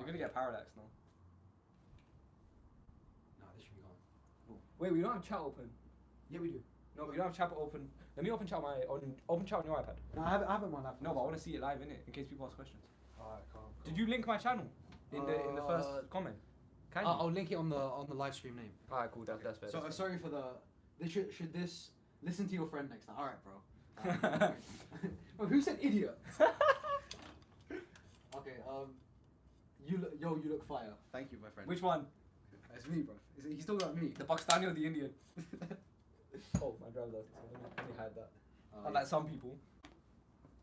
We're gonna get parallax now. Nah, this should be gone. Cool. Wait, we don't have chat open. Yeah, we do. No, we don't have chat open. Let me open chat open chat on your iPad. No, I have it on my laptop. No, but I want to see it live in it in case people ask questions. Alright, calm. Did you link my channel in the first comment? Can you? I'll link it on the live stream name. Alright, cool. That's fair. So that's sorry for the. Should this listen to your friend next time? All right, bro. Bro, who said idiot? Okay. You look fire. Thank you, my friend. Which one? It's me, bro. He's talking about me. The Pakistani or the Indian? Oh, my driver's license. Let me hide that. Unlike some people.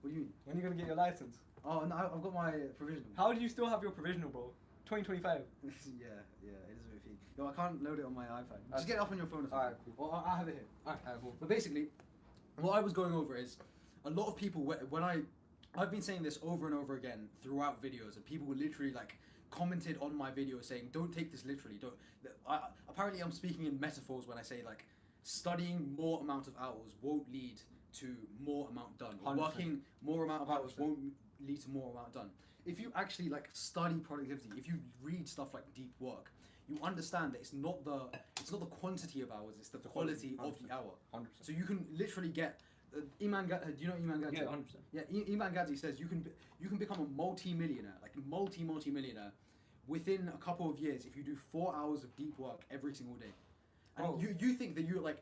What do you mean? When are you gonna get your license? Oh no, I've got my provisional. How do you still have your provisional, bro? 2025. yeah, it is a bit fee. No, I can't load it on my iPad. Okay. Just get it up on your phone or something. Alright, cool. Well, I have it here. Alright, cool. But basically, what I was going over is a lot of people when I've been saying this over and over again throughout videos, and people were literally like commented on my video saying, "Don't take this literally." Don't. Apparently, I'm speaking in metaphors when I say like studying more amount of hours won't lead to more amount done. 100%. Working more amount of hours 100%. won't lead to more amount done. If you actually like study productivity, if you read stuff like deep work, you understand that it's not the quantity of hours, it's the quality of the hour. 100%. So you can literally get do you know Iman Gadzhi? Yeah, 100%. Yeah, Iman Gadzhi says you can become a multi-millionaire, like multi-millionaire, within a couple of years if you do 4 hours of deep work every single day. And Bro. you think that you like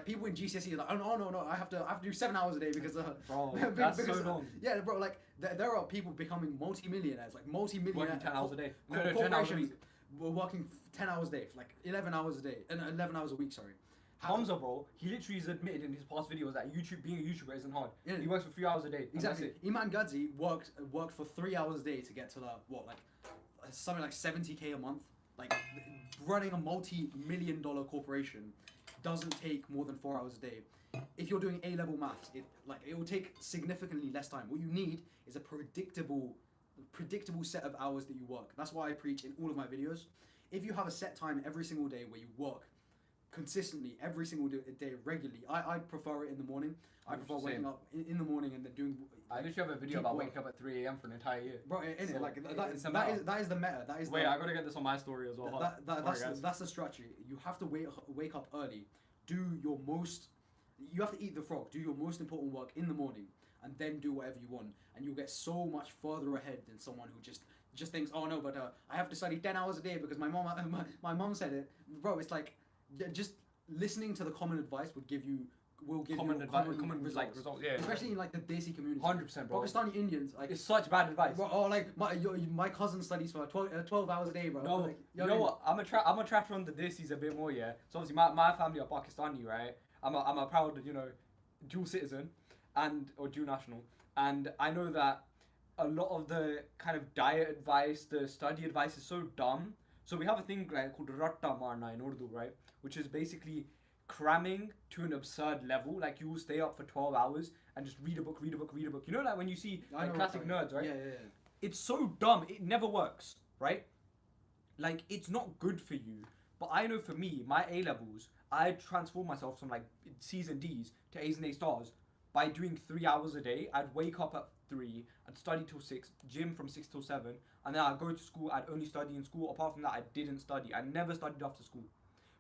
people in GCSE are like, oh no, I have to do 7 hours a day because Bro, because, that's so long. Yeah, bro, like there are people becoming multi-millionaires, like multi-millionaire. Working 10 hours a day. No, 10 hours a corporations week. were working 10 hours a day, like 11 hours a day, and 11 hours a week. Sorry. Hamza, bro, he literally has admitted in his past videos that being a YouTuber isn't hard. Yeah. He works for 3 hours a day. Exactly. Iman Gadzhi worked for 3 hours a day to get to something like 70K a month. Like running a multi-million-dollar corporation doesn't take more than 4 hours a day. If you're doing A-level maths, it will take significantly less time. What you need is a predictable set of hours that you work. That's why I preach in all of my videos. If you have a set time every single day where you work consistently every single day regularly, I prefer it in the morning. I prefer waking up in the morning and then doing. I literally have a video about waking up at 3 a.m. for an entire year. Bro, in So, it, like that is the meta. That is. Wait, I gotta get this on my story as well. That's the strategy. You have to wake up early. You have to eat the frog. Do your most important work in the morning, and then do whatever you want, and you'll get so much further ahead than someone who just thinks, oh no, but I have to study 10 hours a day because my mom said it. Bro, it's like just listening to the common advice will give you common results. Yeah. Especially in like the Desi community. 100%, bro. Pakistani Indians, like It's such bad advice. bro, or like my cousin studies for 12 hours a day, bro. No, Like, you know what? I'm a tractor on the Desis a bit more, yeah. So obviously my family are Pakistani, right? I'm a proud, dual citizen or dual national, and I know that a lot of the kind of diet advice, the study advice is so dumb. So we have a thing called ratta marna in Urdu, right? Which is basically cramming to an absurd level. Like you will stay up for 12 hours and just read a book. You know, like when you see like classic nerds, right? Yeah. It's so dumb. It never works, right? Like it's not good for you. But I know for me, my A levels, I transformed myself from like C's and D's to A's and A stars by doing 3 hours a day. I'd wake up at 3, I'd study till 6, gym from 6 till 7, and then I'd go to school. I'd only study in school. Apart from that, I didn't study. I never studied after school.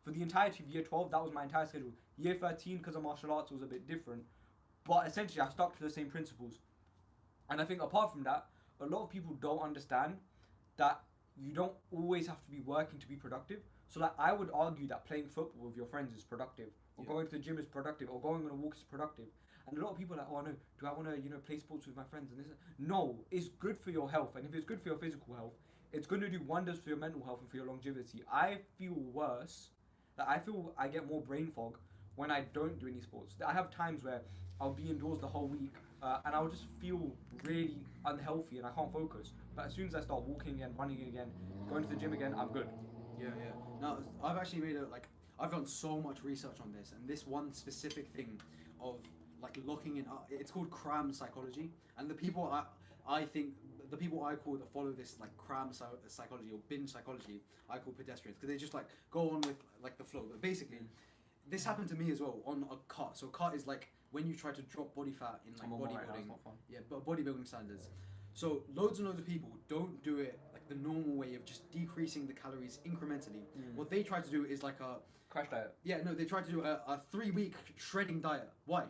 For the entirety of year 12, that was my entire schedule. Year 13, because of martial arts, was a bit different. But essentially, I stuck to the same principles. And I think apart from that, a lot of people don't understand that you don't always have to be working to be productive. So like, I would argue that playing football with your friends is productive, or going to the gym is productive, or going on a walk is productive. And a lot of people are like, oh no, do I want to play sports with my friends and this? No, it's good for your health, and if it's good for your physical health, it's going to do wonders for your mental health and for your longevity. I feel worse. I feel I get more brain fog when I don't do any sports. I have times where I'll be indoors the whole week and I'll just feel really unhealthy and I can't focus. But as soon as I start walking again, running again, going to the gym again, I'm good. Yeah. Now, I've actually I've done so much research on this, and this one specific thing of like locking in, it's called cram psychology, and the people I call that follow this like cram psychology or binge psychology, I call pedestrians, because they just like go on with like the flow. But basically, this happened to me as well on a cut. So cut is like when you try to drop body fat in like bodybuilding. Not fun. Yeah, but bodybuilding standards. So loads and loads of people don't do it like the normal way of just decreasing the calories incrementally. What they try to do is like a Crash diet. yeah, no, they try to do a 3-week shredding diet. Why?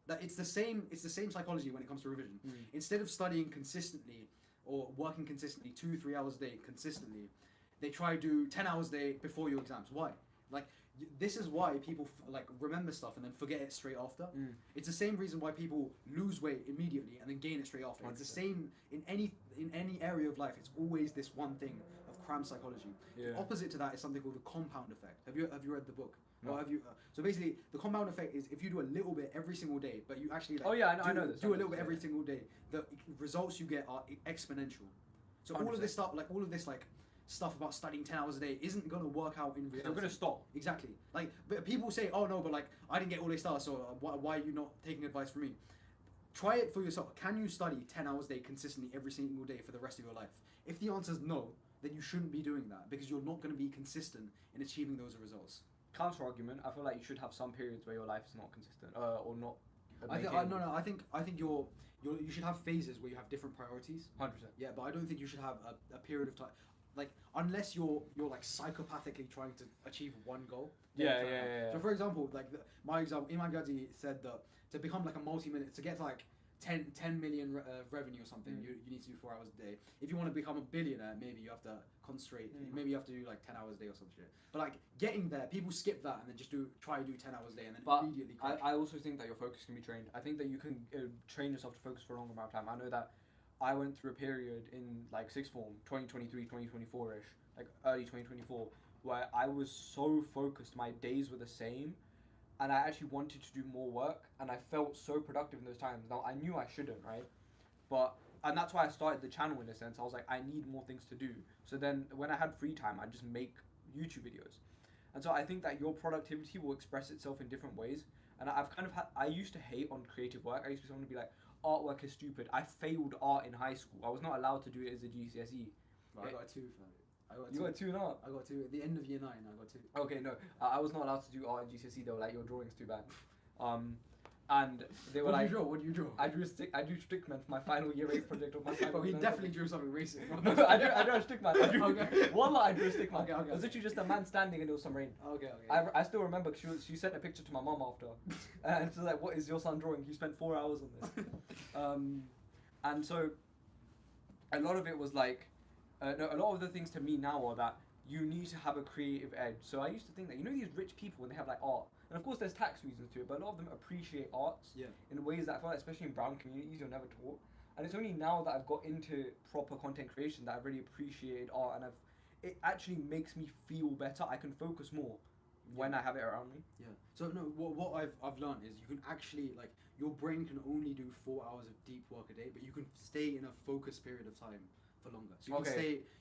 That it's the same psychology when it comes to revision. Instead of studying consistently or working consistently 2-3 hours a day consistently, they try to do 10 hours a day before your exams. Why? Like this is why people like remember stuff and then forget it straight after. It's the same reason why people lose weight immediately and then gain it straight after. 100%. It's the same in any area of life. It's always this one thing of cram psychology. Yeah. The opposite to that is something called the compound effect. Have you read the book? No. Or have you? So basically, the compound effect is if you do a little bit every single day, but you actually like Oh yeah, I know this. do a little bit every single day, the results you get are exponential. So all of 100%. this stuff, stuff about studying 10 hours a day isn't gonna work out in reality. They're gonna stop. Exactly. Like, but people say, oh no, but like I didn't get all A stars, so why are you not taking advice from me? Try it for yourself. Can you study 10 hours a day consistently every single day for the rest of your life? If the answer is no, then you shouldn't be doing that because you're not going to be consistent in achieving those results. Counter argument. I feel like you should have some periods where your life is not consistent or not. I think you should have phases where you have different priorities. 100%. Yeah, but I don't think you should have a period of time. Like unless you're like psychopathically trying to achieve one goal. then Yeah, fair yeah, enough. yeah, yeah. So for example, like my example, Imam Gadi said that to become like a multi-million, to get to like 10 million revenue or something, you need to do 4 hours a day. If you want to become a billionaire, maybe you have to concentrate. Maybe you have to do like 10 hours a day or some shit. But like getting there, people skip that and then just try to do 10 hours a day and then But immediately crash. I also think that your focus can be trained. I think that you can train yourself to focus for a long amount of time. I know that I went through a period in like sixth form, 2023, 2024-ish, like early 2024, where I was so focused, my days were the same, and I actually wanted to do more work, and I felt so productive in those times. Now, I knew I shouldn't, right? And that's why I started the channel in a sense. I was like, I need more things to do. So then when I had free time, I'd just make YouTube videos. And so I think that your productivity will express itself in different ways. And I used to hate on creative work. I used to be someone to be like, artwork is stupid. I failed art in high school. I was not allowed to do it as a GCSE. I got a 2 for it. You got a 2 in art? I got 2 at the end of year 9. I got 2. Okay, no, I was not allowed to do art in GCSE. They were like, your drawing's too bad. And they were like, What do you draw? I drew stickman for my final year 8 project of my final. Well, he definitely drew something racist. No, I drew a stickman. Okay. I drew a stickman. Okay. It was literally just a man standing and there was some rain. Okay. I still remember she sent a picture to my mum after, and she's like, "What is your son drawing? He spent 4 hours on this." And so a lot of it was like, a lot of the things to me now are that you need to have a creative edge. So I used to think that, these rich people, when they have like art, and of course there's tax reasons to it, but a lot of them appreciate arts in ways that I feel like, especially in brown communities, you're never taught. And it's only now that I've got into proper content creation that I've really appreciated art, and it actually makes me feel better. I can focus more when I have it around me. Yeah. So no, what I've learned is you can actually, like, your brain can only do 4 hours of deep work a day, but you can stay in a focused period of time for longer. So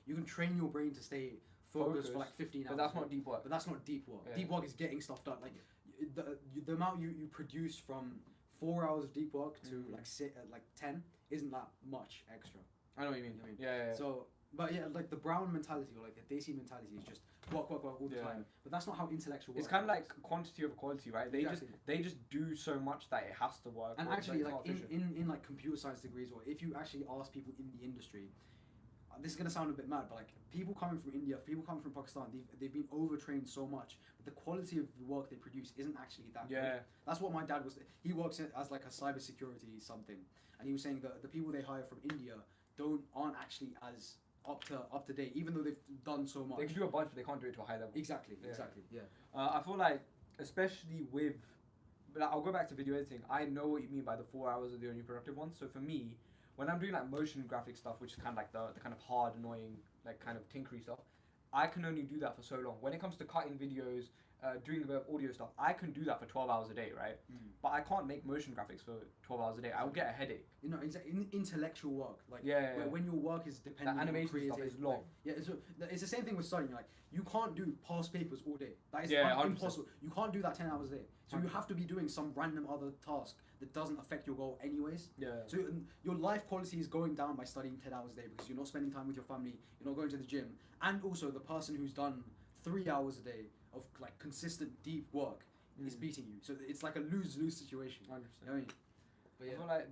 you can train your brain to stay focused for like 15 hours. But that's not deep work. But that's not deep work. Yeah. Deep work is getting stuff done. Like the amount you produce from 4 hours of deep work to like 10 isn't that much extra. I know what you mean. Yeah. So, but yeah, like the brown mentality or like the Desi mentality is just work all the time. But that's not how intellectual work It's kind of works. like quantity over quality, right? They just do so much that it has to work. And or actually, it's like in like computer science degrees, or if you actually ask people in the industry, this is gonna sound a bit mad, but like people coming from India, people coming from Pakistan, they've been overtrained so much, but the quality of the work they produce isn't actually that good. That's what my dad was. He works as like a cybersecurity something, and he was saying that the people they hire from India aren't actually as up to date, even though they've done so much. They can do a bunch, but they can't do it to a high level. Exactly. Yeah. I feel like, especially with, but I'll go back to video editing. I know what you mean by the 4 hours are the only productive ones. So for me, when I'm doing like motion graphic stuff, which is kind of like the kind of hard, annoying, like kind of tinkery stuff, I can only do that for so long. When it comes to cutting videos, doing a bit of audio stuff, I can do that for 12 hours a day, right? But I can't make motion graphics for 12 hours a day. I will get a headache. Intellectual work, like when your work is dependent on animation stuff is long. It's the same thing with studying. Like you can't do past papers all day. That is 100%. impossible. You can't do that 10 hours a day. So you have to be doing some random other task that doesn't affect your goal anyways. So your life quality is going down by studying 10 hours a day because you're not spending time with your family, you're not going to the gym, and also the person who's done 3 hours a day of like consistent deep work is beating you. So it's like a lose-lose situation. 100%. You know what I mean? But I feel like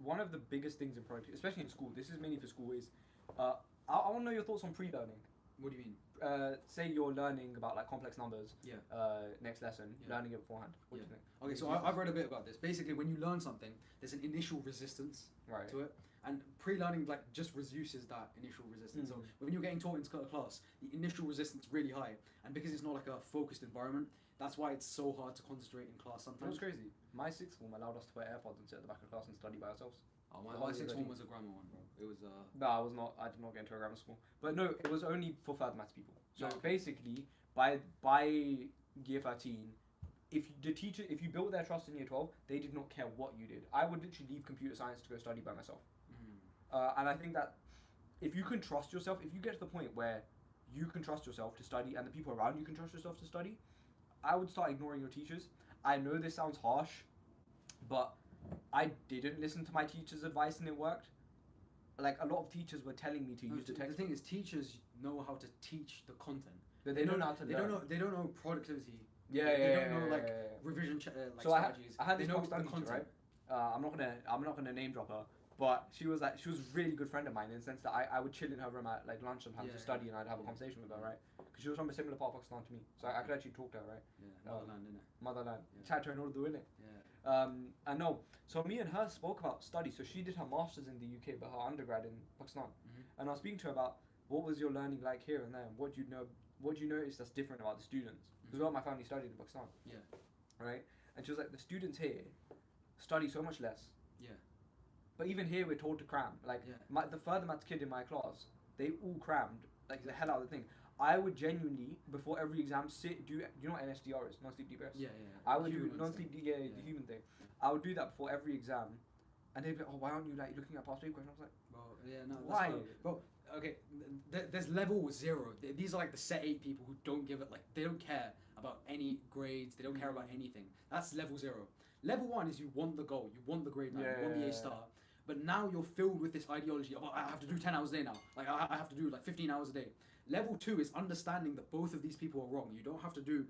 one of the biggest things in productivity, especially in school, this is mainly for school, is I want to know your thoughts on pre-learning. What do you mean? Say you're learning about like complex numbers. Yeah. Next lesson, Yeah. learning it beforehand. What do Yeah. you think? Okay, so I've read a bit about this. Basically, when you learn something, there's an initial resistance Right. to it, and pre-learning like just reduces that initial resistance. So when you're getting taught in class, the initial resistance is really high, and because it's not like a focused environment, that's why it's so hard to concentrate in class That was sometimes. crazy. My sixth form allowed us to wear AirPods and sit at the back of class and study by ourselves. Oh, The my whole sixth year one was a grammar one, bro. It was No, I was not. I did not get into a grammar school. But no, it was only for further maths people. So Oh, okay. basically, by year 13, if you built their trust in year 12, they did not care what you did. I would literally leave computer science to go study by myself. And I think that if you can trust yourself, if you get to the point where you can trust yourself to study and the people around you can trust yourself to study, I would start ignoring your teachers. I know this sounds harsh, but I didn't listen to my teacher's advice and it worked. Like a lot of teachers were telling me to use the The textbook. thing is, teachers know how to teach the content. But they don't know how to learn. They don't know productivity. Yeah, They yeah, don't know yeah, like yeah, yeah. revision like So strategies. I had They this know Pakistani the teacher, right? content. I'm not gonna name drop her, but she was a really good friend of mine in the sense that I would chill in her room at like lunch sometimes Yeah, to study yeah. and I'd have a Yeah. conversation with her, right? Because she was from a similar part of Pakistan to me, so I could actually talk to her, right? Yeah, motherland, innit? Motherland, Yeah. chat to her in order to win it. Yeah. I know. So me and her spoke about study. So she did her masters in the UK, but her undergrad in Pakistan. Mhm. And I was speaking to her about what was your learning like here and there, and what do you know, what do you notice that's different about the students? Because a lot of my family studied in Pakistan. Yeah. Right. And she was like, the students here study so much less. Yeah. But even here, we're told to cram. Like Yeah. the further maths kid in my class, they all crammed like the hell out of the thing. I would genuinely, before every exam, do you know what NSDR is? Non-sleep deep rest. Yeah. I would Human do non-sleep instinct. the Yeah. human thing. I would do that before every exam, and they'd be like, "Oh, why aren't you like looking at past paper questions?" I was like, Bro, yeah, no. Why? Bro, okay, there's level 0. These are like the set 8 people who don't give it, like, they don't care about any grades, they don't care about anything. That's level 0. Level 1 is you want the goal, you want the grade 9, you want the A star. But now you're filled with this ideology of, oh, I have to do 10 hours a day now. Like, I have to do like 15 hours a day. Level 2 is understanding that both of these people are wrong. You don't have to do,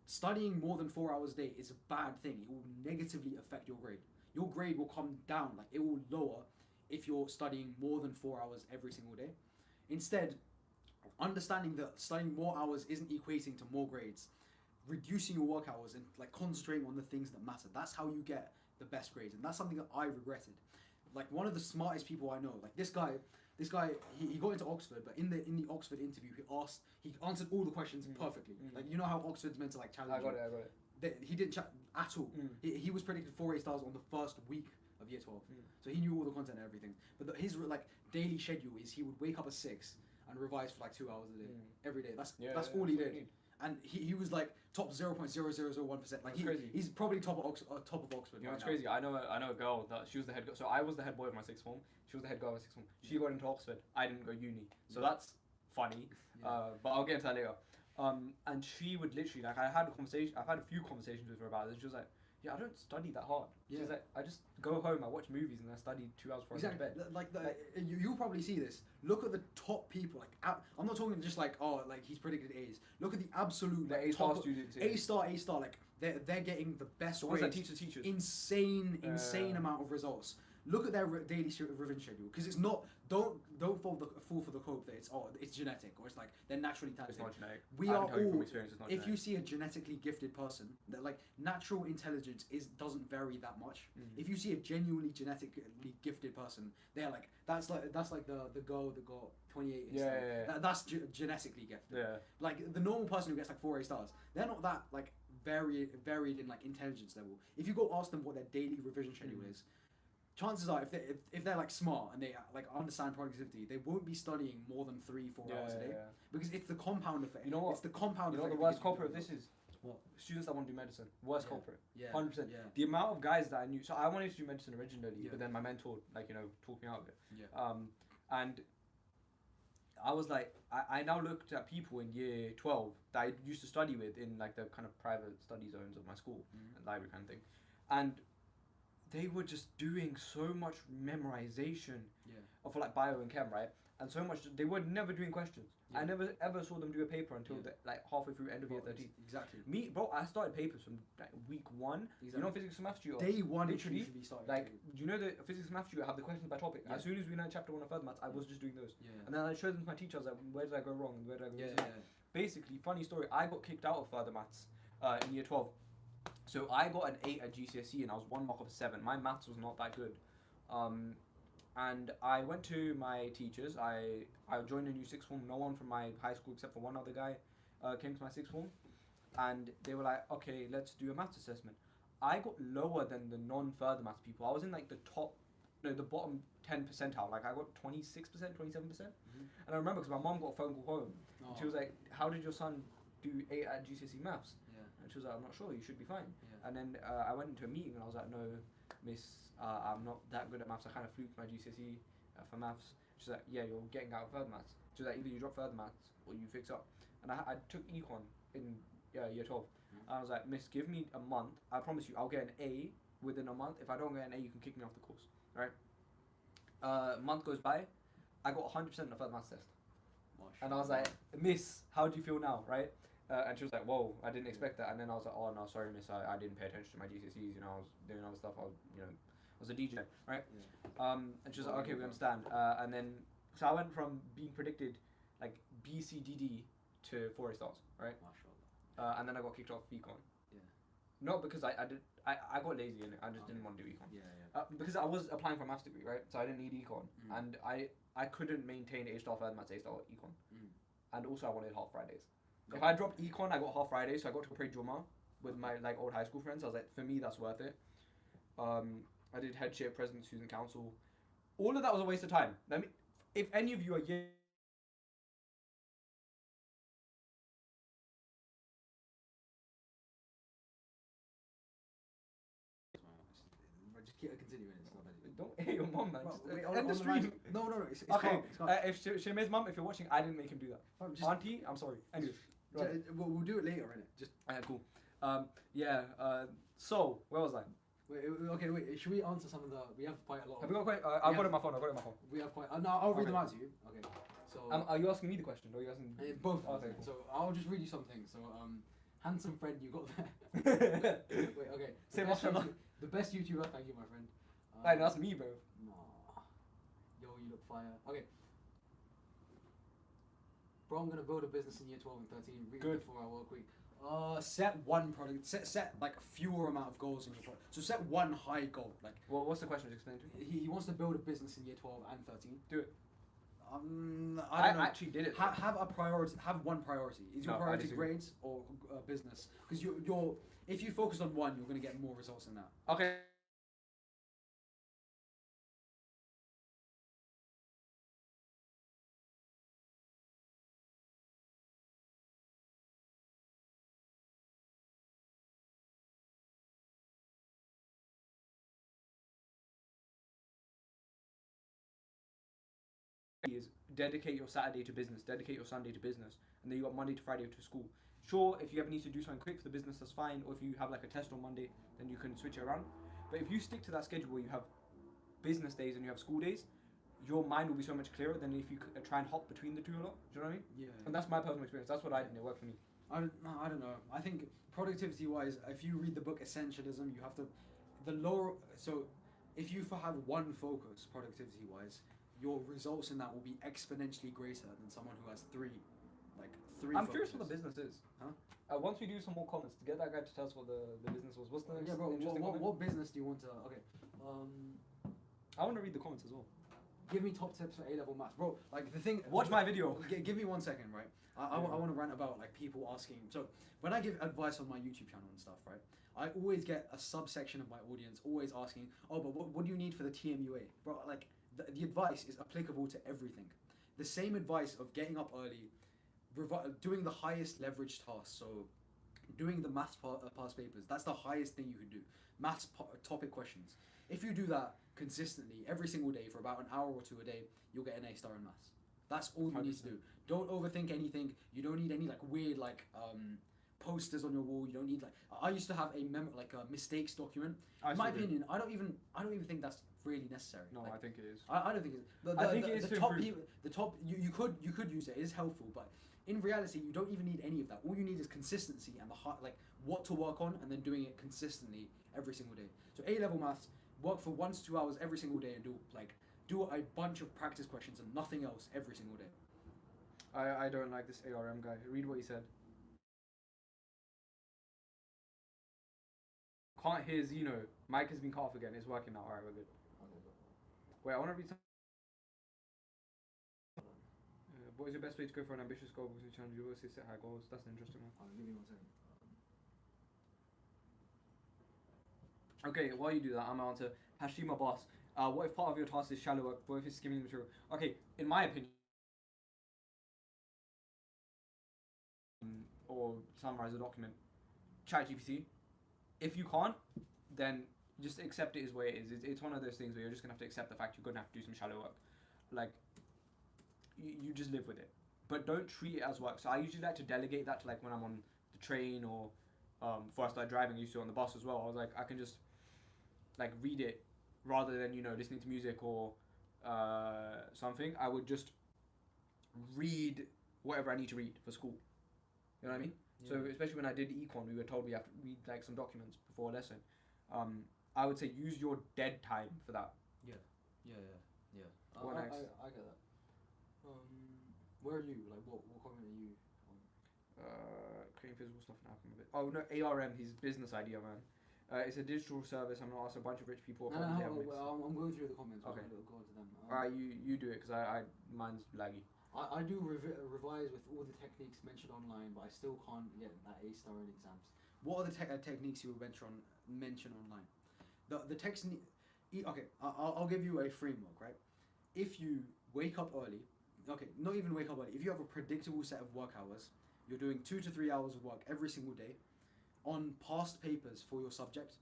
studying more than 4 hours a day is a bad thing. It will negatively affect your grade. Your grade will come down, like it will lower if you're studying more than 4 hours every single day. Instead, understanding that studying more hours isn't equating to more grades, reducing your work hours and like concentrating on the things that matter. That's how you get the best grades, and that's something that I regretted. Like one of the smartest people I know, like this guy, he got into Oxford, but in the Oxford interview, he answered all the questions perfectly. Like you know how Oxford's meant to like challenge. I got it. He didn't chat at all. He was predicted 4 A stars on the first week of year 12, so he knew all the content and everything. But his like daily schedule is he would wake up at 6 and revise for like 2 hours a day every day. That's all he did. And he was like top 0.0001%. Like he's probably top of Oxford. You know, right it's now. crazy. I know a girl that she was the head girl. So I was the head boy of my sixth form. She was the head girl of my sixth form. She got into Oxford. I didn't go uni. So that's funny. But I'll get into that later. And she would literally like I've had a few conversations with her about it. And she was like, yeah, I don't study that hard. She's like, I just go home, I watch movies, and I study 2 hours before I go to bed. Like you'll probably see this. Look at the top people. Like I'm not talking just like like he's predicted A's. Look at the absolute The like, A star top students. A star. Like they're getting the best The ones that grades. teach the teachers. Insane amount of results. Look at their daily revision schedule, because it's not. Don't fall for the hope that it's genetic or it's like they're naturally talented. It's not genetic. We I are can tell you from all. experience, it's not If genetic. you see a genetically gifted person, that like natural intelligence doesn't vary that much. If you see a genuinely genetically gifted person, they're like that's like the girl that got 28. That's genetically gifted. Yeah. Like the normal person who gets like 4 A stars, they're not that like varied in like intelligence level. If you go ask them what their daily revision schedule is, chances are if they're like smart and they like understand productivity, they won't be studying more than 3-4 hours a day, because it's the compound effect. You know what? It's the compound You know effect. what the worst culprit of this is? What? Students that want to do medicine. Worst culprit. Yeah. 100%. Yeah. The amount of guys that I knew. So I wanted to do medicine originally, Yeah. but then my mentor, like, talked me out of it. Yeah. And I was like, I now looked at people in year 12 that I used to study with in like the kind of private study zones of my school, library kind of thing, and they were just doing so much memorization for like bio and chem, right? and so much they were never doing questions. Yeah. I never ever saw them do a paper until Yeah. like halfway through end of year Bro, 13. exactly. Me, bro, I started papers from like week 1. You know, physics and maths tutor. Day one, literally, you should be starting. Like, do you know the physics and maths tutor have the questions by topic? Yeah. As soon as we learned chapter 1 of further maths, I was just doing those. Yeah. And then I showed them to my teacher. I was like, where did I go wrong? And where did I go Yeah. wrong? Basically, funny story. I got kicked out of further maths in year 12. So I got an 8 at GCSE and I was 1 mark off 7. My maths was not that good. And I went to my teachers. I joined a new sixth form. No one from my high school except for one other guy came to my sixth form. And they were like, okay, let's do a maths assessment. I got lower than the non-further maths people. I was in like the bottom 10 percentile. Like I got 26%, 27%. And I remember because my mom got a phone call home. Oh. And she was like, how did your son do 8 at GCSE maths? Yeah. And she was like, I'm not sure, you should be fine. Yeah. And then I went into a meeting and I was like, no, miss, I'm not that good at maths. I kind of fluked my GCSE for maths. She's like, yeah, you're getting out of further maths. She's like, either you drop further maths or you fix up. And I took econ in year 12. I was like, miss, give me a month. I promise you, I'll get an A within a month. If I don't get an A, you can kick me off the course. Right? A month goes by. I got 100% on the further maths test. And I was like, miss, how do you feel now? Right? And she was like, whoa, I didn't expect that. And then I was like, oh, no, sorry, miss, I didn't pay attention to my GCSEs. You know, I was doing other stuff. I was a DJ, right? Yeah. And she was like, okay, we understand. And then, so I went from being predicted like B, C, D, D to 4 A stars, right? And then I got kicked off econ. Yeah. Not because I got lazy in it. I just didn't want to do econ. Yeah. Because I was applying for a maths degree, right? So I didn't need econ, and I couldn't maintain A star further maths, A star econ, and also I wanted half Fridays. If I dropped econ, I got half Fridays, so I got to pray Juma with my like old high school friends. I was like, for me, that's worth it. I did headship, president, student council. All of that was a waste of time. If any of you are year Just keep continuing. It's not bad. don't hit your mom, man. Bro, Just, wait, end the stream. No. It's Okay, calm, it's calm. if Shemi's mum, if you're watching, I didn't make him do that. Fam, just- Auntie, I'm sorry. Anyway, we'll do it later, innit? Just cool. So where was I? wait. Should we answer some of the? We have quite a lot. Have we got quite? I've got it on my phone. I've got it on my phone. We have quite. No, I'll read Okay. them out to you. Okay. So. Are you asking me the question, or are you asking? Both. Oh, okay, cool. So I'll just read you something. So handsome friend, you got there. Wait. Okay. Say mashallah. The best YouTuber. Thank you, my friend. Right, that's me, bro. Nah. Yo, you look fire. Okay. Bro, I'm gonna build a business in year 12 and 13. Read Good. before I work week. Set one product. Set like fewer amount of goals in your product. So set one high goal. Like Well, what's the question? Just explain to me. he wants to build a business in year 12 and 13. Do it. I don't know. actually did it. Have a priority. Have one priority. Is your No, I priority disagree. grades or business? Because you're if you focus on one, you're gonna get more results than that. Okay. Is dedicate your Saturday to business, dedicate your Sunday to business, and then you got Monday to Friday to school. Sure, if you ever need to do something quick for the business, that's fine. Or if you have like a test on Monday, then you can switch it around. But if you stick to that schedule where you have business days and you have school days, your mind will be so much clearer than if you try and hop between the two a lot. Do you know what I mean? Yeah. And that's my personal experience. That's what I did. And it worked for me. I don't know. I think productivity wise, if you read the book Essentialism, you have to so if you have one focus productivity wise, your results in that will be exponentially greater than someone who has three. I'm curious what the business is. Huh? Once we do some more comments, to get that guy to tell us what the business was. What's the Yeah, bro. interesting comment? What business do you want to? Okay. I want to read the comments as well. Give me top tips for A-level maths, bro. Like the thing. Watch my video. Give me 1 second, right? I want to rant about like people asking. So when I give advice on my YouTube channel and stuff, right? I always get a subsection of my audience always asking, oh, but what do you need for the TMUA, bro? Like the advice is applicable to everything. The same advice of getting up early, doing the highest leverage tasks. So doing the maths past papers. That's the highest thing you can do. Maths topic questions. If you do that consistently every single day for about an hour or two a day, you'll get an A star in maths. That's all you need to do. Don't overthink anything. You don't need any like weird posters on your wall. You don't need like I used to have a mistakes document. In my opinion, I don't even think that's really necessary. No, Like, I think it is. I don't think it's. I think it is the to top improve. people. The top you could use it. It is helpful, but in reality, you don't even need any of that. All you need is consistency and like what to work on, and then doing it consistently every single day. So A-level maths, work for 1 to 2 hours every single day and do a bunch of practice questions and nothing else every single day. I don't like this ARM guy. Read what he said. Can't hear Zeno. Mic has been cut off again. It's working now. Alright, we're good. Wait, I want to read some. What is your best way to go for an ambitious goal? Because you challenge you always set high goals. That's an interesting one. Give me 1 second. Okay, while you do that, I'm going to Hashima Boss. What if part of your task is shallow work? What if it's skimming the material? Okay, in my opinion, or summarize a document, ChatGPT. If you can't, then just accept it as what it is. It's one of those things where you're just gonna have to accept the fact you're gonna have to do some shallow work. Like, you just live with it, but don't treat it as work. So I usually like to delegate that to, like, when I'm on the train or before I started driving, I used to on the bus as well. I was like, I can just like read it rather than listening to music or something. I would just read whatever I need to read for school. You know what I mean? Yeah. So especially when I did econ, we were told we have to read like some documents before a lesson. I would say use your dead time for that. Yeah. What next? I get that. Where are you? Like, what comment are you on? Creating physical stuff and alchemy. Oh no, ARM, his business idea, man. It's a digital service. I'm gonna ask a bunch of rich people. I'm going through the comments. Okay. I'll go on to them. Alright, you do it because mine's laggy. I do revise with all the techniques mentioned online, but I still can't get that A star in exams. What are the techniques you would mention online? The technique. Okay, I'll give you a framework, right? If you wake up early, okay, not even wake up early. If you have a predictable set of work hours, you're doing 2 to 3 hours of work every single day, on past papers for your subject,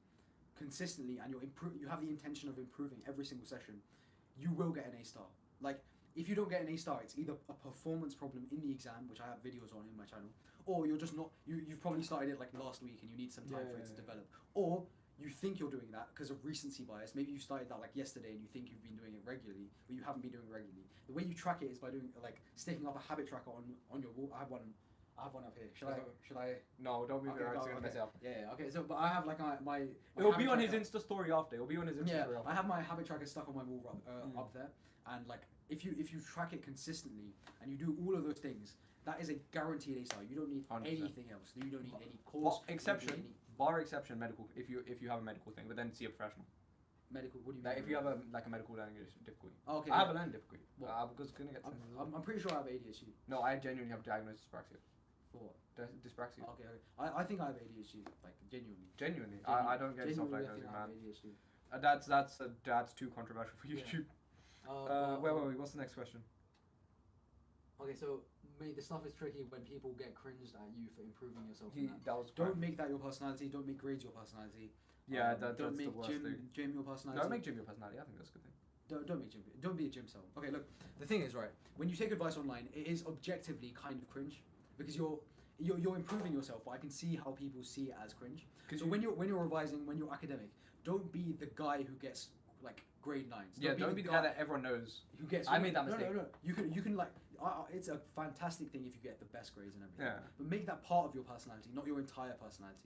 consistently, and you have the intention of improving every single session, you will get an A star. Like, if you don't get an A star, it's either a performance problem in the exam, which I have videos on in my channel, or you're just not, you've probably started it like last week and you need some time for it to develop. Or you think you're doing that because of recency bias. Maybe you started that like yesterday and you think you've been doing it regularly, but you haven't been doing it regularly. The way you track it is by doing like sticking up a habit tracker on your wall. I have one up here. Should I? No, don't move it around. Okay. Mess it up. Yeah. Okay. So, but I have like my It'll be on his Insta story after. It'll be on his Insta story after. I have my habit tracker stuck on my wall up there, and like if you track it consistently and you do all of those things, that is a guaranteed A star. You don't need 100%. anything else. You don't need any course. Bar exception, medical. If you have a medical thing, but then see a professional. Medical. What do you like mean? if you have a medical learning difficulty. Okay. I have a learning difficulty. I was gonna get. I'm pretty sure I have ADHD. No, I genuinely have diagnosed dyspraxia. For what? Dyspraxia. Okay. I think I have ADHD. Like genuinely. Genuinely. I don't get self-diagnosing, man. That's too controversial for YouTube. Where were we? What's the next question? Okay, so mate, the stuff is tricky when people get cringed at you for improving yourself. Don't make that your personality. Don't make grades your personality. Yeah, that's the worst thing. Gym your personality. Don't make gym your personality. I think that's a good thing. Don't make gym. Don't be a gym cell. Okay, look. The thing is, right, when you take advice online, it is objectively kind of cringe because you're improving yourself, but I can see how people see it as cringe. So when you're revising, when you're academic, don't be the guy who gets like grade 9s. Don't be the guy that everyone knows. Who gets? I made that mistake. No. You can like. It's a fantastic thing if you get the best grades and everything. Yeah. But make that part of your personality, not your entire personality.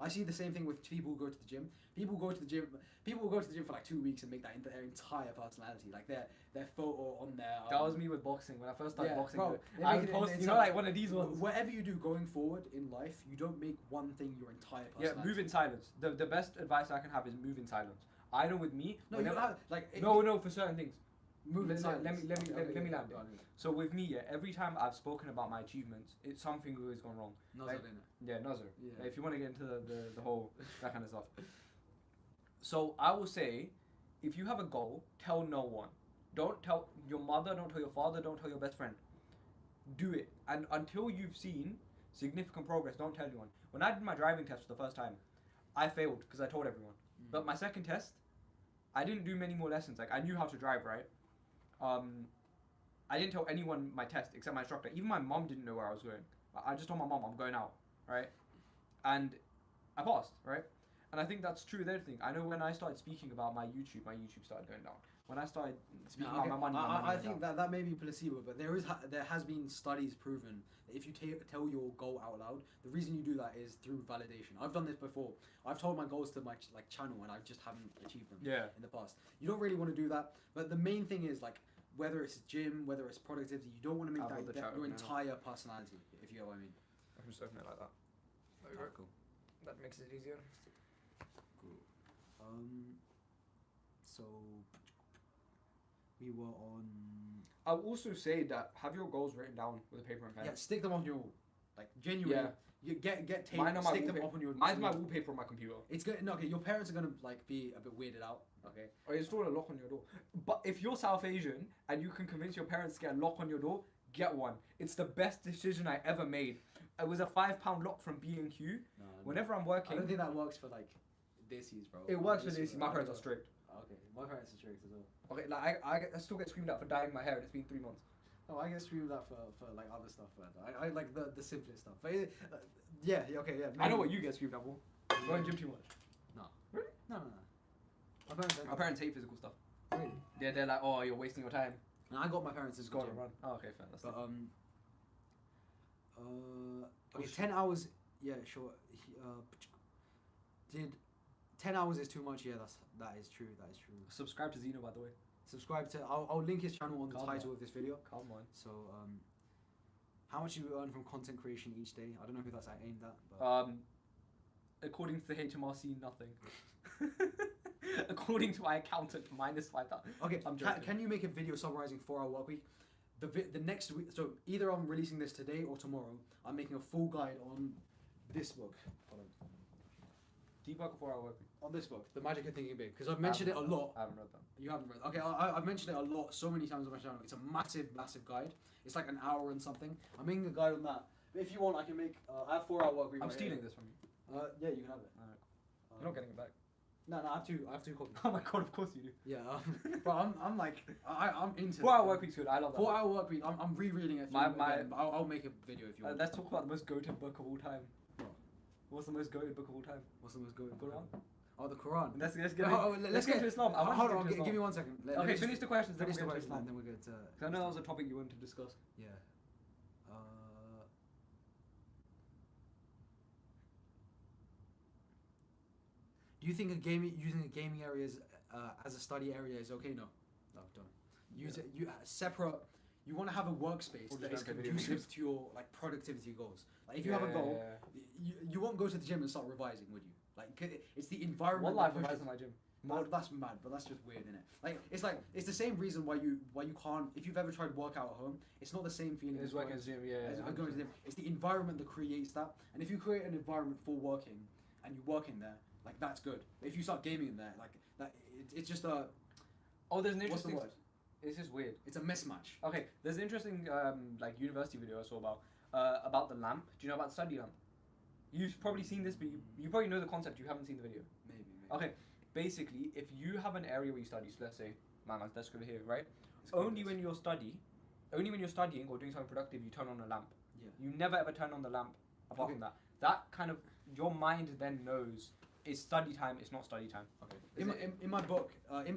I see the same thing with people who go to the gym. People will go to the gym for like 2 weeks and make that their entire personality, like their photo on their. That was me with boxing when I first started boxing. Bro, I would post, like one of these ones. Whatever you do going forward in life, you don't make one thing your entire personality. Yeah, move in silence. The best advice I can have is move in silence. I know with me. No, you have like. No, for certain things. Move in silence. Let me land it. So with me, every time I've spoken about my achievements, it's something always gone wrong. Nazar, Nazar. Yeah. Like, if you want to get into the whole that kind of stuff. So I will say, if you have a goal, tell no one. Don't tell your mother. Don't tell your father. Don't tell your best friend. Do it, and until you've seen significant progress, don't tell anyone. When I did my driving test for the first time, I failed because I told everyone. But my second test, I didn't do many more lessons. Like, I knew how to drive, right? I didn't tell anyone my test except my instructor. Even my mom didn't know where I was going. I just told my mom I'm going out, right? And I passed, right? And I think that's true with everything. I know when I started speaking about my YouTube started going down. When I started speaking about my money, I went think down. that may be placebo, but there has been studies proven that if you tell your goal out loud, the reason you do that is through validation. I've done this before. I've told my goals to my channel and I just haven't achieved them in the past. You don't really want to do that, but the main thing is like whether it's gym, whether it's productivity, you don't want to make that your entire personality, if you know what I mean. I can just open it like that. There we go. Cool. That makes it easier. Cool. So we were on. I'll also say that have your goals written down with a paper and pen. Yeah, stick them on your wall. Like genuinely, you get tape. Mine are my stick them up on your. Mine's my wallpaper on my computer. It's good. No, okay, your parents are gonna like be a bit weirded out. Okay. Or install a lock on your door. But if you're South Asian and you can convince your parents to get a lock on your door, get one. It's the best decision I ever made. It was a £5 lock from B&Q. No, Whenever I'm working, I don't think that works for like Desis, bro. it works for this. My parents are strict. Okay, my parents are strict as well. Okay, like I still get screamed at for dyeing my hair, and it's been 3 months. Oh, I get screamed at for like other stuff, but I like the simplest stuff. But yeah, okay, yeah. I know what you get screamed at for. Going gym too much. No. Really? No. My parents hate physical stuff. Really? They're like, oh, you're wasting your time. And I got my parents to Just go on gym. and run. Oh, okay, fair. That's But okay, sh- 10 hours. Yeah, sure. Did 10 hours is too much? Yeah, that is true. That is true. subscribe to Zeno, by the way. Subscribe to. I'll link his channel on the Come title on. of this video. Come on. So how much you earn from content creation each day? I don't know who that's aimed at. But According to the HMRC, nothing. According to my accountant, minus 5,000. okay, I'm joking. can you make a video summarizing 4-hour work week? The next week. So either I'm releasing this today or tomorrow. I'm making a full guide on this book. Hold on. Deep work or 4-hour work week? On this book, The Magic of Thinking Big, because I've mentioned it a lot. I haven't read that. You haven't read. Okay, I've mentioned it a lot, so many times on my channel. It's a massive guide. It's like an hour and something. I'm making a guide on that. But if you want, I can make. I have 4-hour work week. I'm right stealing here. this from you. Yeah, you can have it. Alright. You're not getting it back. No, I have two copies. Oh my god, of course you do. Yeah, but I'm like, I'm into 4-hour work week's good. I love that. 4-hour work week. I'm rereading it. My- again, but I'll make a video if you want. Let's talk about the most goated book of all time. What? What's the most goated book of all time? What's the most good? Quran. Oh, the Quran. Let's get let's get to Islam. I want Hold to on, get to give me Islam. 1 second. Okay, finish the questions. Finish the then we'll get to question, Islam. and then we're good to. 'Cause I know that was a topic you wanted to discuss. Yeah. Do you think using a gaming area as a study area is okay? No, don't. Use it. Separate. You want to have a workspace Or that just is like a video conducive to your like productivity goals. Like if you have a goal, you won't go to the gym and start revising, would you? Like it's the environment. What life that advice pushes- in my gym? Well, that's mad, but that's just weird, isn't it? Like it's the same reason why you can't. If you've ever tried workout at home, it's not the same feeling It's as working going as gym, yeah. as going to the gym. It's the environment that creates that. And if you create an environment for working and you work in there, like that's good. But if you start gaming in there, like that, it's just a. Oh, there's an What's the interesting. word? It's just weird. It's a mismatch. Okay, there's an interesting like university video I saw about the lamp. Do you know about the study lamp? You've probably seen this, but you probably know the concept. You haven't seen the video. Maybe. Okay, basically, if you have an area where you study, so let's say my desk over here, right? Only when you're studying or doing something productive, you turn on a lamp. Yeah. You never ever turn on the lamp apart Okay. from that. That kind of your mind then knows it's study time. It's not study time. Okay. Is In my book, I've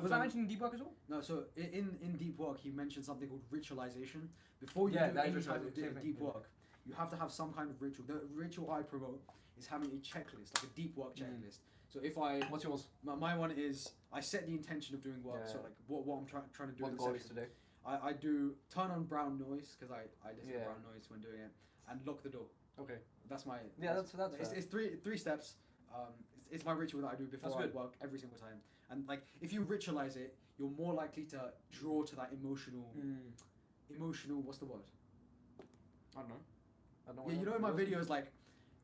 Was that mentioned in deep work as well? No, so in deep work, he mentioned something called ritualization. Before you Yeah, do that any is type of ritualization, same thing, deep yeah. work, you have to have some kind of ritual. The ritual I promote is having a checklist, like a deep work checklist. So if I, What's yours? my one is I set the intention of doing work. Yeah. So like what I'm trying to do What in the the goal is section. today? I do turn on brown noise because I listen to Yeah. brown noise when doing it, and lock the door. Okay. That's my Yeah, that's it's three steps. It's my ritual that I do before That's I good. work every single time. And like if you ritualize it, you're more likely to draw to that emotional. What's the word? I don't know. Yeah, you know in my videos like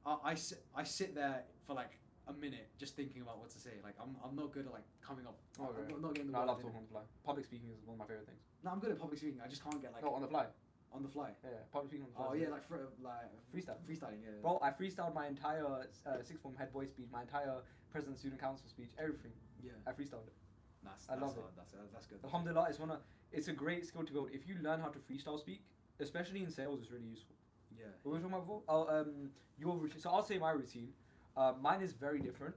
I sit there for like a minute just thinking about what to say. Like I'm not good at like coming up. Okay. I'm not getting the No, I words love in. talking on the fly. Public speaking is one of my favorite things. No, I'm good at public speaking. I just can't get like No, on the fly. on the fly. Yeah, public speaking on the fly. Oh is yeah, good. like Freestyle. freestyling. Yeah. Bro, I freestyled my entire sixth form head boy speech, my entire president student council speech, everything. Yeah. I freestyled it. That's I love it. That's good. Alhamdulillah, it's a great skill to build. If you learn how to freestyle speak, especially in sales, it's really useful. Yeah. What were we talking about before? Your routine. So I'll say my routine. Mine is very different.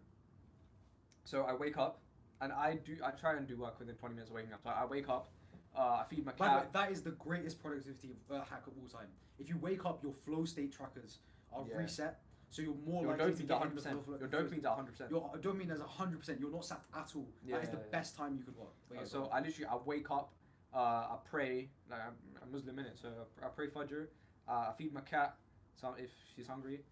So I wake up, and I try and do work within 20 minutes of waking up. So I wake up, I feed my By the way, cat. that is the greatest productivity hack of all time. If you wake up, your flow state trackers are Yeah. reset, so you're more Your likely to dopamine's get at into the 100%. flow. Your dopamine's at 100%. Your dopamine is 100%. You're not sapped at all. Yeah, That is the yeah, yeah. best time you could work. But yeah, So go on. I literally I wake up, I pray, like I'm a Muslim in it, so I pray Fajr, I feed my cat, so if she's hungry,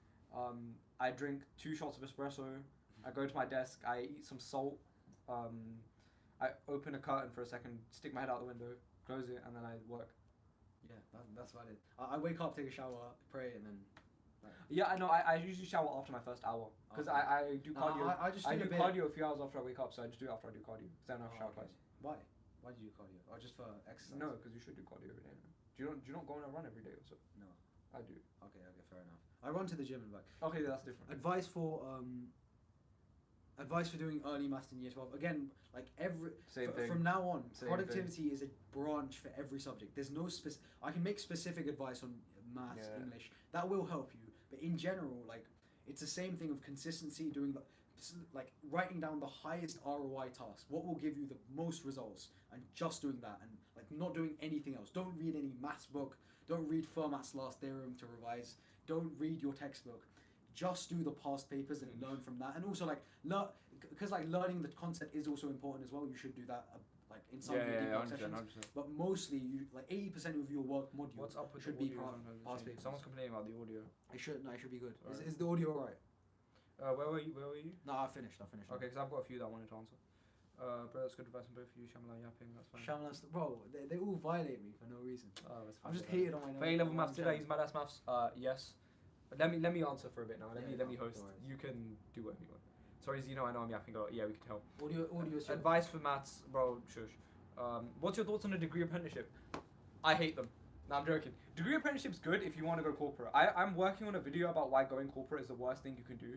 I drink 2 shots of espresso, I go to my desk, I eat some salt, I open a curtain for a second, stick my head out the window, close it, and then I work. Yeah, that's valid. I wake up, take a shower, pray, and then. Yeah, I know. I usually shower after my first hour because Okay. I do cardio. I just I feel do a bit. cardio a few hours after I wake up, so I just do it after I do cardio. Because I don't have to shower Okay. twice. Why? Why do you do cardio? Or just for exercise? No, because you should do cardio every day. Man. Do you not go on a run every day or so? No. I do. Okay, fair enough. I run to the gym and back. Okay, that's different. Advice for doing early maths in year 12. Again, like Same thing. from now on, Same productivity is a branch for every subject. There's no I can make specific advice on maths, Yeah. English. That will help you. But in general, like it's the same thing of consistency, doing like writing down the highest ROI task. What will give you the most results, and just doing that, and like not doing anything else. Don't read any maths book. Don't read Fermat's last theorem to revise. Don't read your textbook. Just do the past papers and learn from that. And also like because like learning the concept is also important as well. You should do that like in some of your deep work sessions. 100%. But mostly, you like 80% of your work module What's up with should the be audio? past papers. Someone's complaining about the audio. It should be good. Alright. Is the audio alright? Where were you? No, I finished. Okay, because I've got a few that I wanted to answer. Bro, that's good advice on both of you. Shyamalan yapping, that's fine. Shyamalan, bro, they all violate me for no reason. Oh, that's fine. I'm just hated on my For A-level maths, did I use Mad Ass Maths? Yes. Let me answer for a bit now. Let Yeah, me no, host. no worries. You can do whatever you want. Sorry, Zeno, I know I'm yapping a lot. Yeah, we can tell. Audio is Advice for maths, bro, shush. What's your thoughts on a degree apprenticeship? I hate them. No, I'm joking. Degree apprenticeship's good if you want to go corporate. I'm working on a video about why going corporate is the worst thing you can do.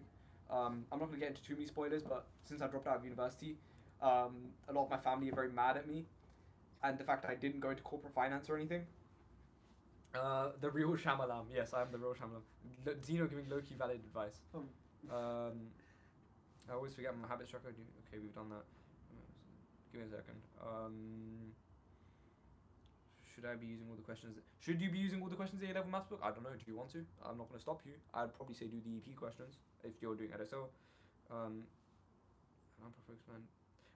I'm not going to get into too many spoilers, but since I dropped out of university, a lot of my family are very mad at me. And the fact that I didn't go into corporate finance or anything. The real Shyamalan. Yes, I am the real Shyamalan. Zeno giving low-key valid advice. I always forget my habits tracker. Okay, we've done that. Give me a second. Should I be using all the questions? Should you be using all the questions in A-level maths book? I don't know. Do you want to? I'm not going to stop you. I'd probably say do the EP questions if you're doing EdSO.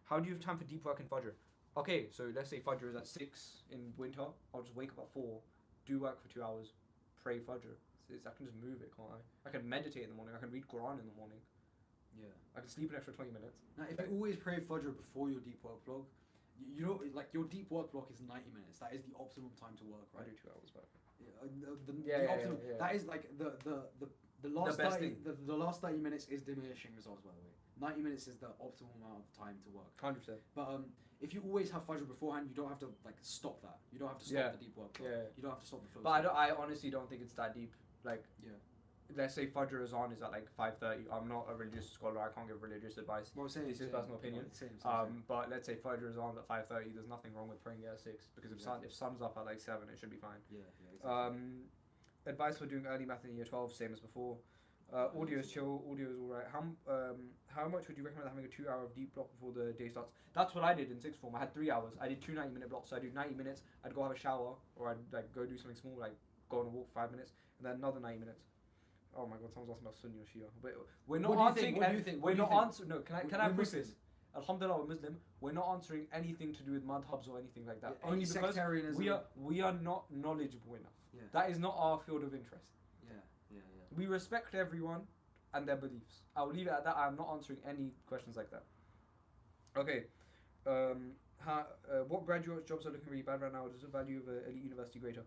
How do you have time for deep work in Fajr? Okay, so let's say Fajr is at 6 in winter. I'll just wake up at 4, do work for 2 hours, pray Fajr. I can just move it, can't I? I can meditate in the morning. I can read Quran in the morning. Yeah. I can sleep an extra 20 minutes. Now, if you always pray Fajr before your deep work block, you know, like your deep work block is 90 minutes. That is the optimum time to work, I right? do 2 hours, but The optimum. That is like the last best 30, thing. the last 30 minutes is diminishing results, by the way. 90 minutes is the optimal amount of time to work. 100%. But if you always have Fajr beforehand, you don't have to like stop that. You don't have to stop Yeah. the deep work block. Yeah. You don't have to stop the flow. But state. I honestly don't think it's that deep. Like, Yeah. let's say Fajr is on is at like 5:30. I'm not a religious scholar. I can't give religious advice. Well, same, This is same, personal opinion. Same. But let's say Fajr is on at 5:30. There's nothing wrong with praying at 6 because if Exactly. sun's up at like 7, it should be fine. Yeah, exactly. Advice for doing early math in year 12, same as before. Audio is chill. Audio is alright. How much would you recommend having a 2 hour of deep block before the day starts? That's what I did in sixth form. I had 3 hours. I did 2 90-minute blocks. So I do 90 minutes. I'd go have a shower, or I'd like go do something small, like go on a walk 5 minutes, and then another 90 minutes. Oh my god, someone's asking about Sunni or Shia. But we're not What do you answering. think? What do you think? We're What do you not think? answering. No, can I We're preface Muslim. this? Alhamdulillah, we're Muslim. We're not answering anything to do with madhabs or anything like that. Yeah, Only any because sectarianism. we are not knowledgeable enough. Yeah. That is not our field of interest. Yeah. We respect everyone and their beliefs. I'll leave it at that. I'm not answering any questions like that. Okay. What graduate jobs are looking really bad right now? Does the value of an elite university greater?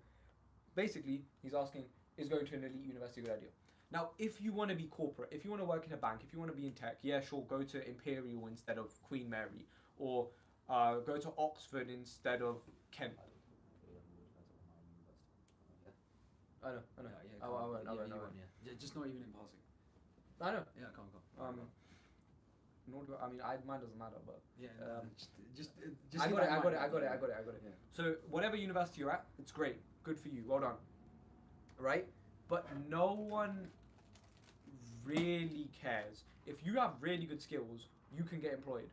Basically, he's asking, is going to an elite university a good idea? Now, if you want to be corporate, if you want to work in a bank, if you want to be in tech, yeah, sure, go to Imperial instead of Queen Mary, or go to Oxford instead of Kent. I know. Yeah, I won't. Yeah, just not even in passing. I know. Yeah, come. Nor do mine doesn't matter, but Yeah, just I keep got that in it. mind. Yeah. So whatever university you're at, it's great, good for you, well done, right? But no one really cares if you have really good skills. you can get employed,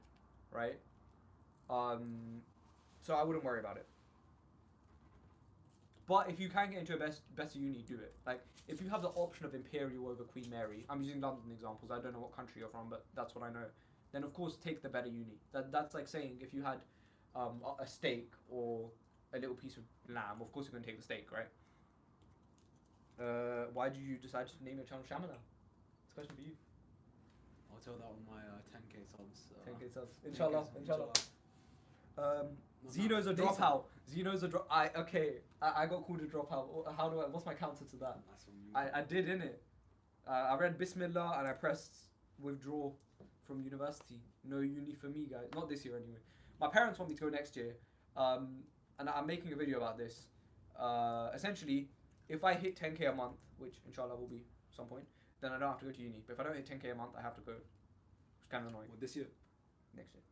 right? So I wouldn't worry about it. But if you can get into a better uni, do it. Like, if you have the option of Imperial over Queen Mary, I'm using London examples, I don't know what country you're from, but that's what I know. Then of course take the better uni. That's like saying if you had a steak or a little piece of lamb, of course you're going to take the steak, right? Why did you decide to name your channel Shamana? It's a question for you. I'll tell that on my 10k subs. 10k subs. 10K Inshallah. subs, Inshallah. Zeno's a dropout. Zeno's a drop. I got called a dropout. How do I? What's my counter to that? I did, innit? I read Bismillah and I pressed withdraw from university. No uni for me, guys. Not this year anyway. My parents want me to go next year, and I'm making a video about this. Essentially, if I hit 10k a month, which inshallah will be some point, then I don't have to go to uni. But if I don't hit 10k a month, I have to go. It's kind of annoying. What, this year? Next year.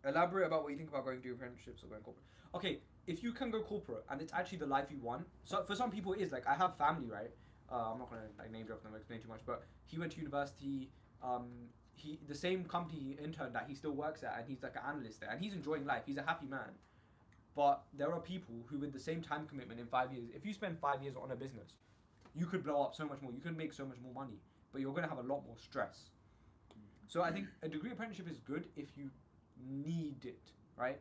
Elaborate about what you think about going to apprenticeships or going corporate. Okay, if you can go corporate and it's actually the life you want. So for some people it is. Like, I have family, right? I'm not gonna like name drop them or explain too much, but he went to university. He the same company he interned at, he still works at, and he's like an analyst there, and he's enjoying life. He's a happy man. But there are people who, with the same time commitment in 5 years, if you spend 5 years on a business, you could blow up so much more. You could make so much more money, but you're gonna have a lot more stress. So I think a degree apprenticeship is good if you need it, right?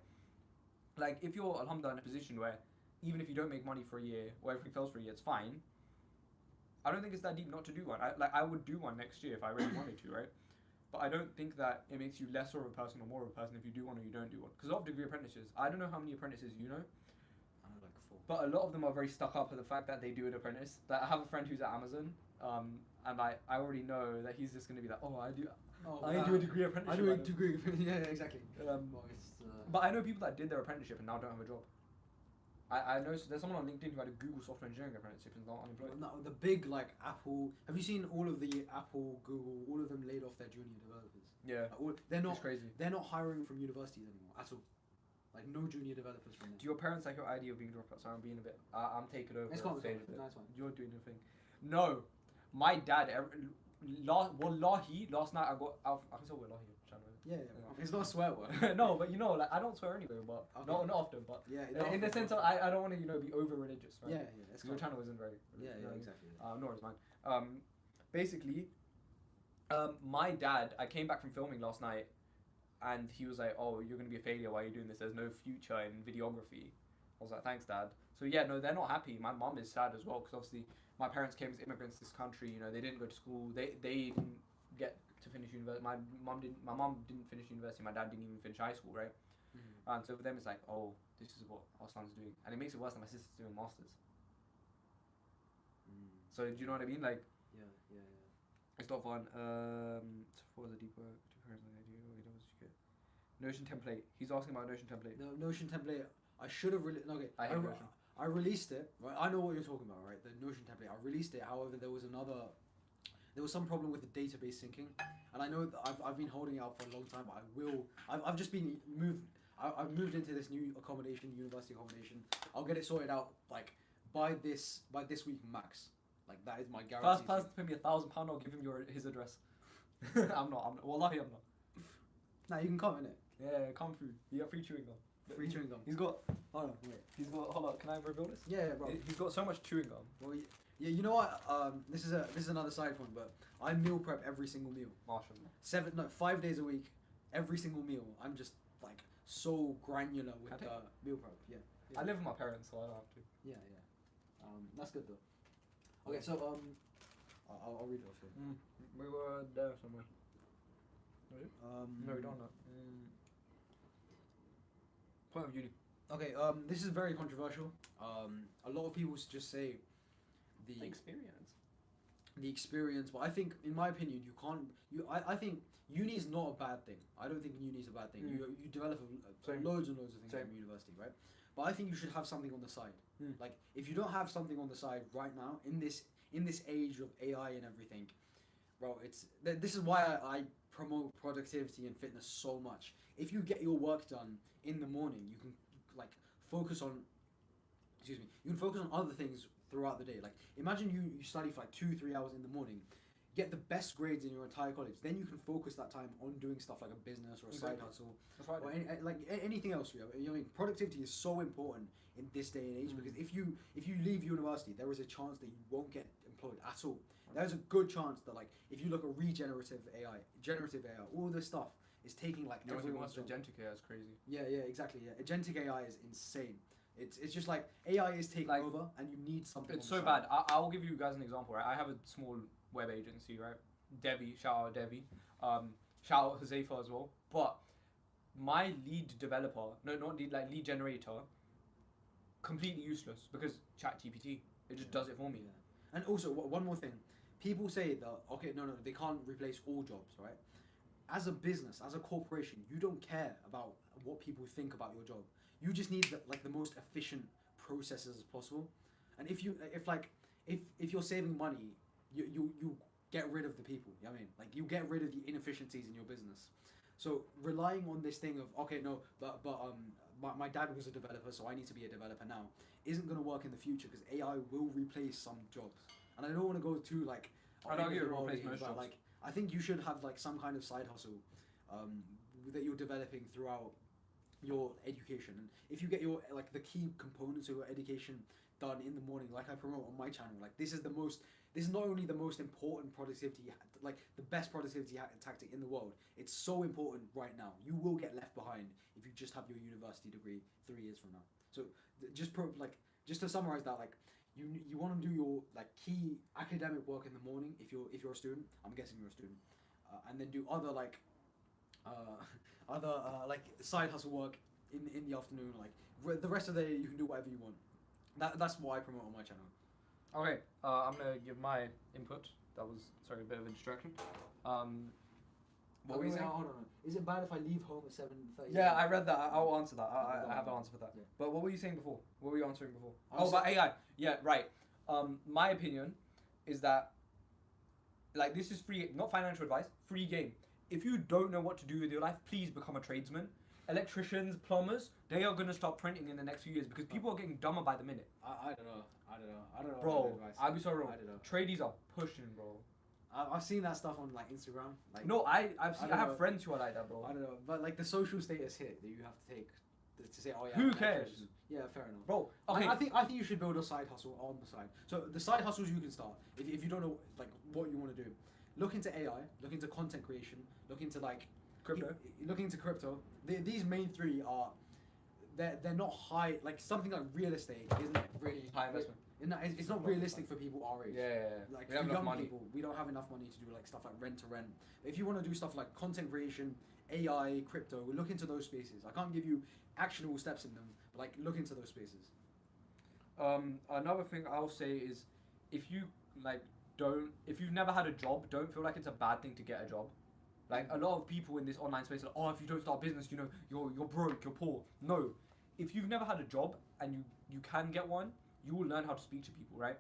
Like, if you're alhamdulillah in a position where even if you don't make money for a year or everything fails for a year, it's fine. I don't think it's that deep not to do one. I would do one next year if I really wanted to, right? But I don't think that it makes you lesser of a person or more of a person if you do one or you don't do one. Because a lot of degree apprentices, I don't know how many apprentices you know, I know like 4. but a lot of them are very stuck up at the fact that they do an apprentice. Like, I have a friend who's at Amazon, and I already know that he's just going to be like, oh, I do a degree apprenticeship. I do a degree. Yeah, exactly. But I know people that did their apprenticeship and now don't have a job. I know there's someone on LinkedIn who had a Google software engineering apprenticeship and is not unemployed. No, the big like Apple. Have you seen all of the Apple, Google? All of them laid off their junior developers. Yeah, they're not. it's crazy. They're not hiring from universities anymore at all. Like, no junior developers from there. Do your parents like your idea of being dropouts? So I'm being a bit. I'm taking over. It's the not stage a bit. nice one. You're doing your thing. No, my dad. Wallahi, last night I can say wallahi. Yeah. It's not a swear word. No, but you know, like, I don't swear anyway, but Okay. not often. But Yeah. in the sense of I don't want to be over religious, right? Yeah. It's Your channel isn't very. Yeah, exactly. Nor is mine. Basically, my dad. I came back from filming last night, and he was like, "Oh, you're gonna be a failure. Why are you doing this? There's no future in videography." I was like, "Thanks, Dad." So yeah, no, they're not happy. My mom is sad as well because obviously my parents came as immigrants to this country. You know, they didn't go to school. They didn't get to finish university. My mom didn't finish university. My dad didn't even finish high school, right? Mm. And so for them, it's like, oh, this is what our son's doing, and it makes it worse that my sister's doing masters. So do you know what I mean? Like, Yeah. it's not fun. For the deep work, Notion template. He's asking about Notion template. The Notion template. I should have released. Okay. I hate Notion. I released it. Right. I know what you're talking about, right? The Notion template. I released it. However, there was some problem with the database syncing, and I know that I've been holding it out for a long time. But I've just been moved. I've moved into this new university accommodation. I'll get it sorted out like by this week max. Like, that is my guarantee. First person to pay me £1,000, I'll give him his address. I'm not. Wallahi, I'm not. Nah, you can come in it. Yeah, come through. You got free chewing gum. Free chewing gum. He's got. Hold on, wait. He's got. Hold on. Can I reveal this? Yeah, bro. He's got so much chewing gum. Well, yeah, you know what? This is another side point, but I meal prep every single meal. Mashallah. 5 days a week, every single meal. I'm just like so granular with meal prep. Yeah. I live with my parents, so I don't have to. Yeah. That's good though. Okay, so I'll read it off here. We were there somewhere. Was it? No, we don't know. Point of uni. Okay, this is very controversial. A lot of people just say the experience, but I think, in my opinion, I think uni is not a bad thing. I don't think uni is a bad thing. You develop loads and loads of things from university, right? But I think you should have something on the side. Like, if you don't have something on the side right now in this age of AI and everything, bro, this is why I promote productivity and fitness so much. If you get your work done in the morning, you can focus on other things throughout the day. Like, imagine you study for like 2-3 hours in the morning. get the best grades in your entire college. Then you can focus that time on doing stuff like a business or a side hustle That's right. or anything else. You know what I mean? Productivity is so important in this day and age because if you leave university, there is a chance that you won't get employed at all. There's a good chance that like if you look at regenerative AI, generative AI, all this stuff is taking like everyone's job. Agentic AI is crazy. Yeah, exactly. Yeah, agentic AI is insane. It's just like AI is taking Like, over, and you need something. It's on so the side. bad. I'll give you guys an example, right? I have a small web agency, right? Devi, shout out Devi. Shout out Huzaifa as well. But my lead developer, no, not lead, like lead generator, completely useless because ChatGPT, it just does it for me. Yeah. And also, one more thing. People say that, okay, no, they can't replace all jobs, right? As a business, as a corporation, you don't care about what people think about your job. You just need the most efficient processes as possible. And if you're saving money, you get rid of the people. You know what I mean? Like you get rid of the inefficiencies in your business. So relying on this thing of okay, no, but my dad was a developer, so I need to be a developer now, isn't going to work in the future because AI will replace some jobs. And I don't want to go too like. I don't get replace most jobs. Like I think you should have like some kind of side hustle that you're developing throughout your education. And if you get your like the key components of your education done in the morning, like I promote on my channel, like this is not only the most important productivity, like the best productivity tactic in the world. It's so important right now. You will get left behind if you just have your university degree 3 years from now. So just to summarize that, like you want to do your like key academic work in the morning if you're a student. I'm guessing you're a student, and then do other like like side hustle work in the afternoon. Like the rest of the day you can do whatever you want. That's what I promote on my channel. Okay, I'm gonna give my input. That was a bit of a distraction. What were you saying? Hold on. Is it bad if I leave home at 7:30? Yeah, I read that. I'll answer that. I have an answer for that. Yeah. But what were you saying before? What were you answering before? About AI. Yeah, right. My opinion is that like this is free, not financial advice. Free game. If you don't know what to do with your life, please become a tradesman. Electricians, plumbers, they are gonna start printing in the next few years because people are getting dumber by the minute. I don't know. Bro, I'll be so wrong. I don't know. Tradies are pushing, bro. I've seen that stuff on like Instagram. Like No, I have know. friends who are like that, bro. I don't know, but like the social status hit that you have to take to say, oh yeah. Who I'm cares? electrician. Yeah, fair enough. Bro, okay. I think you should build a side hustle on the side. So the side hustles you can start if you don't know like what you want to do. Look into AI. Look into content creation. Look into like Crypto. Look into crypto. These main three are they're not high. Like something like real estate isn't really High investment. It's not realistic for people our age. Yeah. Like We have for enough young money. people, we don't have enough money to do like stuff like rent to rent. But if you want to do stuff like content creation, AI, crypto, look into those spaces. I can't give you actionable steps in them, but like look into those spaces. Another thing I'll say is, if you've never had a job, don't feel like it's a bad thing to get a job. Like a lot of people in this online space are like, oh, if you don't start a business, you know, you're broke, you're poor. No, if you've never had a job and you can get one, you will learn how to speak to people, right?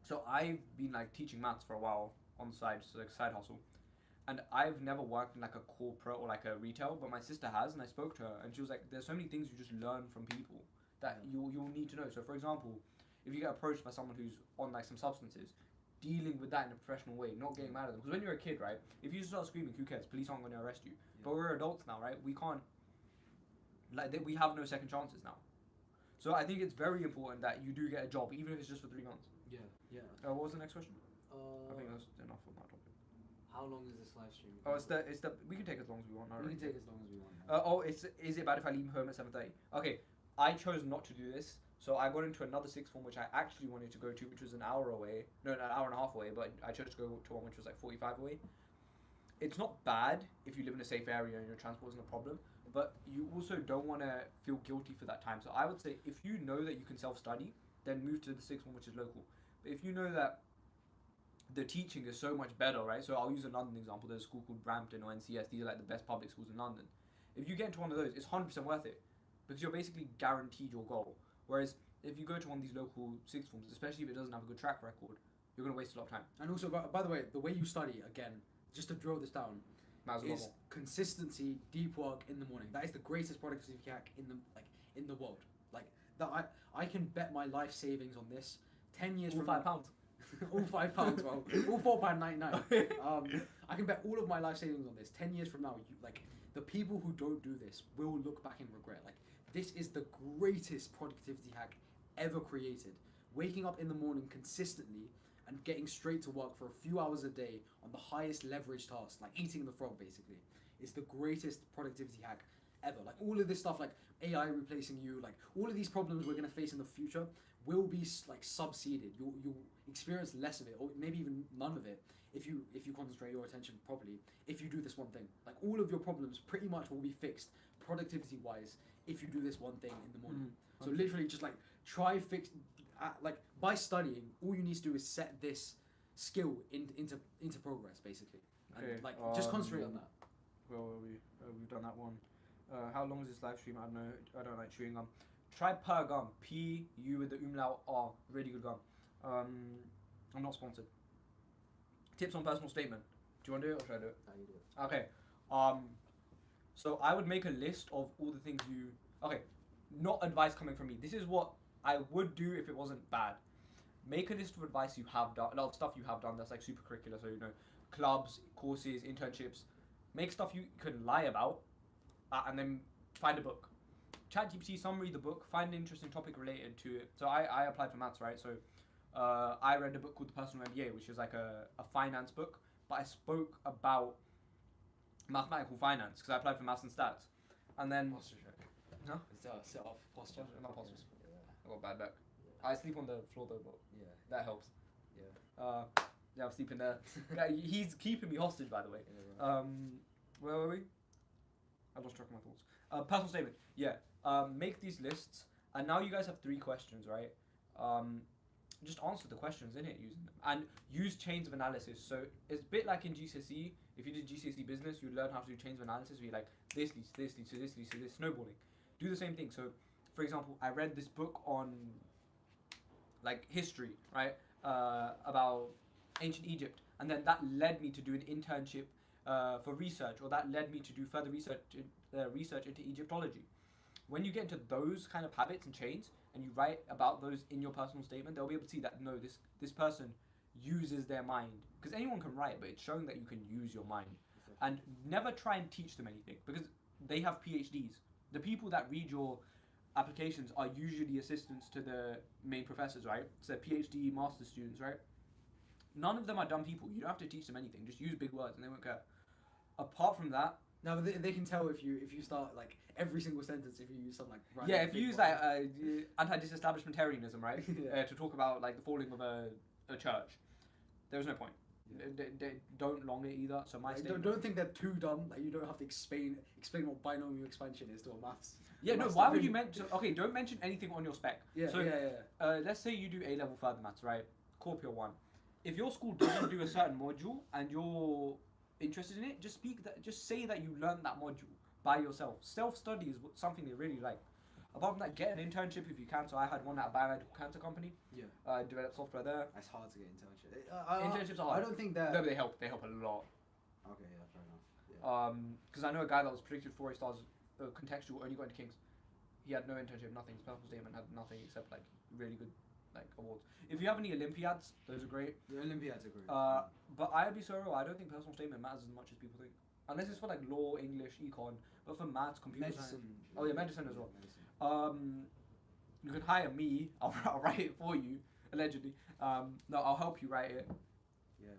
So I've been like teaching maths for a while on the side, so like side hustle, and I've never worked in like a corporate or like a retail, but my sister has, and I spoke to her, and she was like, there's so many things you just learn from people that you'll need to know. So for example, if you get approached by someone who's on like some substances, dealing with that in a professional way, not getting mad at them. Because when you're a kid, right, if you start screaming, who cares? Police aren't going to arrest you. Yeah. But we're adults now, right? We can't, we have no second chances now. So I think it's very important that you do get a job, even if it's just for 3 months. Yeah. What was the next question? I think that's enough on that topic. How long is this live stream? Oh, we can take as long as we want. We can take as long as we want. Is it bad if I leave home at 7:30? Okay, I chose not to do this. So I got into another sixth form, which I actually wanted to go to, which was an hour away. No, an hour and a half away, but I chose to go to one which was like 45 away. It's not bad if you live in a safe area and your transport isn't a problem, but you also don't want to feel guilty for that time. So I would say if you know that you can self-study, then move to the sixth one, which is local. But if you know that the teaching is so much better, right? So I'll use a London example. There's a school called Brampton or NCS. These are like the best public schools in London. If you get into one of those, it's 100% worth it because you're basically guaranteed your goal. Whereas if you go to one of these local sixth forms, especially if it doesn't have a good track record, you're going to waste a lot of time. And also, by the way, the way you study, again, just to drill this down, is consistency, deep work in the morning. That is the greatest productivity hack in the world. Like that, I can bet my life savings on this. 10 years from £5. All £5, bro. All £4.99. I can bet all of my life savings on this. 10 years from now, the people who don't do this will look back and regret. Like, this is the greatest productivity hack ever created. Waking up in the morning consistently and getting straight to work for a few hours a day on the highest leverage task, like eating the frog, basically, is the greatest productivity hack ever. Like, all of this stuff, like AI replacing you, like all of these problems we're gonna face in the future will be like subsided. You'll experience less of it, or maybe even none of it, if you concentrate your attention properly. If you do this one thing, like all of your problems pretty much will be fixed productivity wise if you do this one thing in the morning. So literally, just like try fix. Like by studying, all you need to do is set this skill into progress, basically, and Okay, like just concentrate on that. Where were we? We've done that one. How long is this live stream? I don't know. I don't like chewing gum. Try Per Gum. P-U with the umlaut R. Really good gum. I'm not sponsored. Tips on personal statement. Do you want to do it or should I do it? No, you do it. Okay. So I would make a list of all the things you. Okay. Not advice coming from me. This is what I would do if it wasn't bad. Make a list of advice you have done. A lot of stuff you have done that's like super curricular. So clubs, courses, internships. Make stuff you can lie about, and then find a book. ChatGPT, summary the book, find an interesting topic related to it. So I applied for maths, right? So I read a book called The Personal MBA, which is like a finance book, but I spoke about mathematical finance because I applied for maths and stats. And then... Posture check. Huh? Set off posture. Not postures. Yeah. I got bad back. Yeah. I sleep on the floor though, but Yeah. that helps. Yeah. Yeah, I'm sleeping there. He's keeping me hostage, by the way. Yeah, right. Where were we? I lost track of my thoughts. Personal statement. Yeah. Make these lists, and now you guys have 3 questions, right? Just answer the questions in it using them, and use chains of analysis. So it's a bit like in GCSE. If you did GCSE business, you'd learn how to do chains of analysis. Where you like this leads to this leads to this leads to this, snowballing. Do the same thing. So, for example, I read this book on like history, right? About ancient Egypt, and then that led me to do an internship for research, or that led me to do further research into Egyptology. When you get into those kind of habits and chains, and you write about those in your personal statement, they'll be able to see that no, this person uses their mind, because anyone can write, but it's showing that you can use your mind. And never try and teach them anything, because they have PhDs. The people that read your applications are usually assistants to the main professors, right? So PhD master students, right? None of them are dumb people. You don't have to teach them anything. Just use big words and they won't care. Apart from that, now they can tell if you start like every single sentence, if you use something like yeah, if you use like anti-disestablishmentarianism, right, to talk about like the falling of a church, there's no point. Yeah. They don't long it either. So my statement. Don't think they're too dumb. Like you don't have to explain what binomial expansion is to a maths. Yeah, no. Why would you mention? Okay, don't mention anything on your spec. Yeah, so, let's say you do A-level further maths, right? Corpio 1. If your school doesn't do a certain module and you're interested in it, just say that you learned that module by yourself. Self-study is something they really like. Apart from that, get an internship if you can. So I had one at a biomedical cancer company. Yeah. Developed software there. It's hard to get internship. Internships are hard. I don't think that. No, but they help. They help a lot. Okay, yeah, fair enough. Yeah. Because I know a guy that was predicted 4 stars, contextual, only got into Kings. He had no internship, nothing. His personal statement had nothing except like really good like awards. If you have any Olympiads, those are great. The Olympiads are great. But I'd be so real. I don't think personal statement matters as much as people think. Unless it's for like law, English, econ, but for maths, computer medicine. science. Oh yeah, medicine as well. Medicine. You can hire me. I'll write it for you. Allegedly. No, I'll help you write it. Yeah.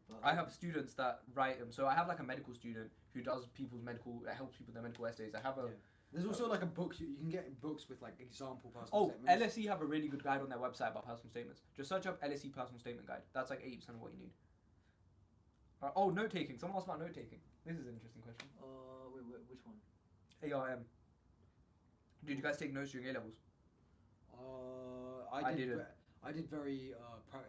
But I have students that write them. So I have like a medical student who does people's medical, that helps people with their medical essays. I have a. Yeah. There's also like a book you can get books with like example personal statements. LSE have a really good guide on their website about personal statements. Just search up LSE personal statement guide. That's like 80% of what you need. Oh, note taking. Someone asked about note taking. This is an interesting question. Wait, which one? ARM. Did you guys take notes during A levels? I did. I did very.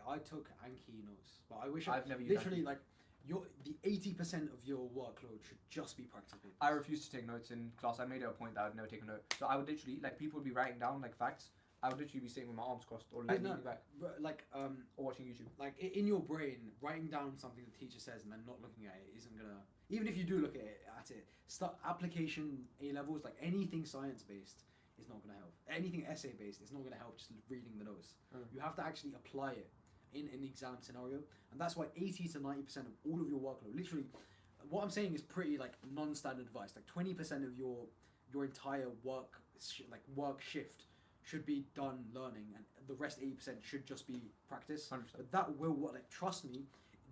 I took Anki notes, but I wish I've never used literally like the 80% of your workload should just be practice papers. I refused to take notes in class. I made it a point that I would never take a note. So I would literally like people would be writing down like facts. I would literally be sitting with my arms crossed or leaning back, or watching YouTube. Like in your brain, writing down something the teacher says and then not looking at it isn't gonna. Even if you do look at it, start application A levels, like anything science based, is not gonna help. Anything essay based is not gonna help. Just reading the notes, you have to actually apply it. in the exam scenario, and that's why 80 to 90% of all of your workload, literally, what I'm saying is pretty like non-standard advice. Like 20% of your entire work shift should be done learning, and the rest 80% should just be practice. 100%. But that will trust me,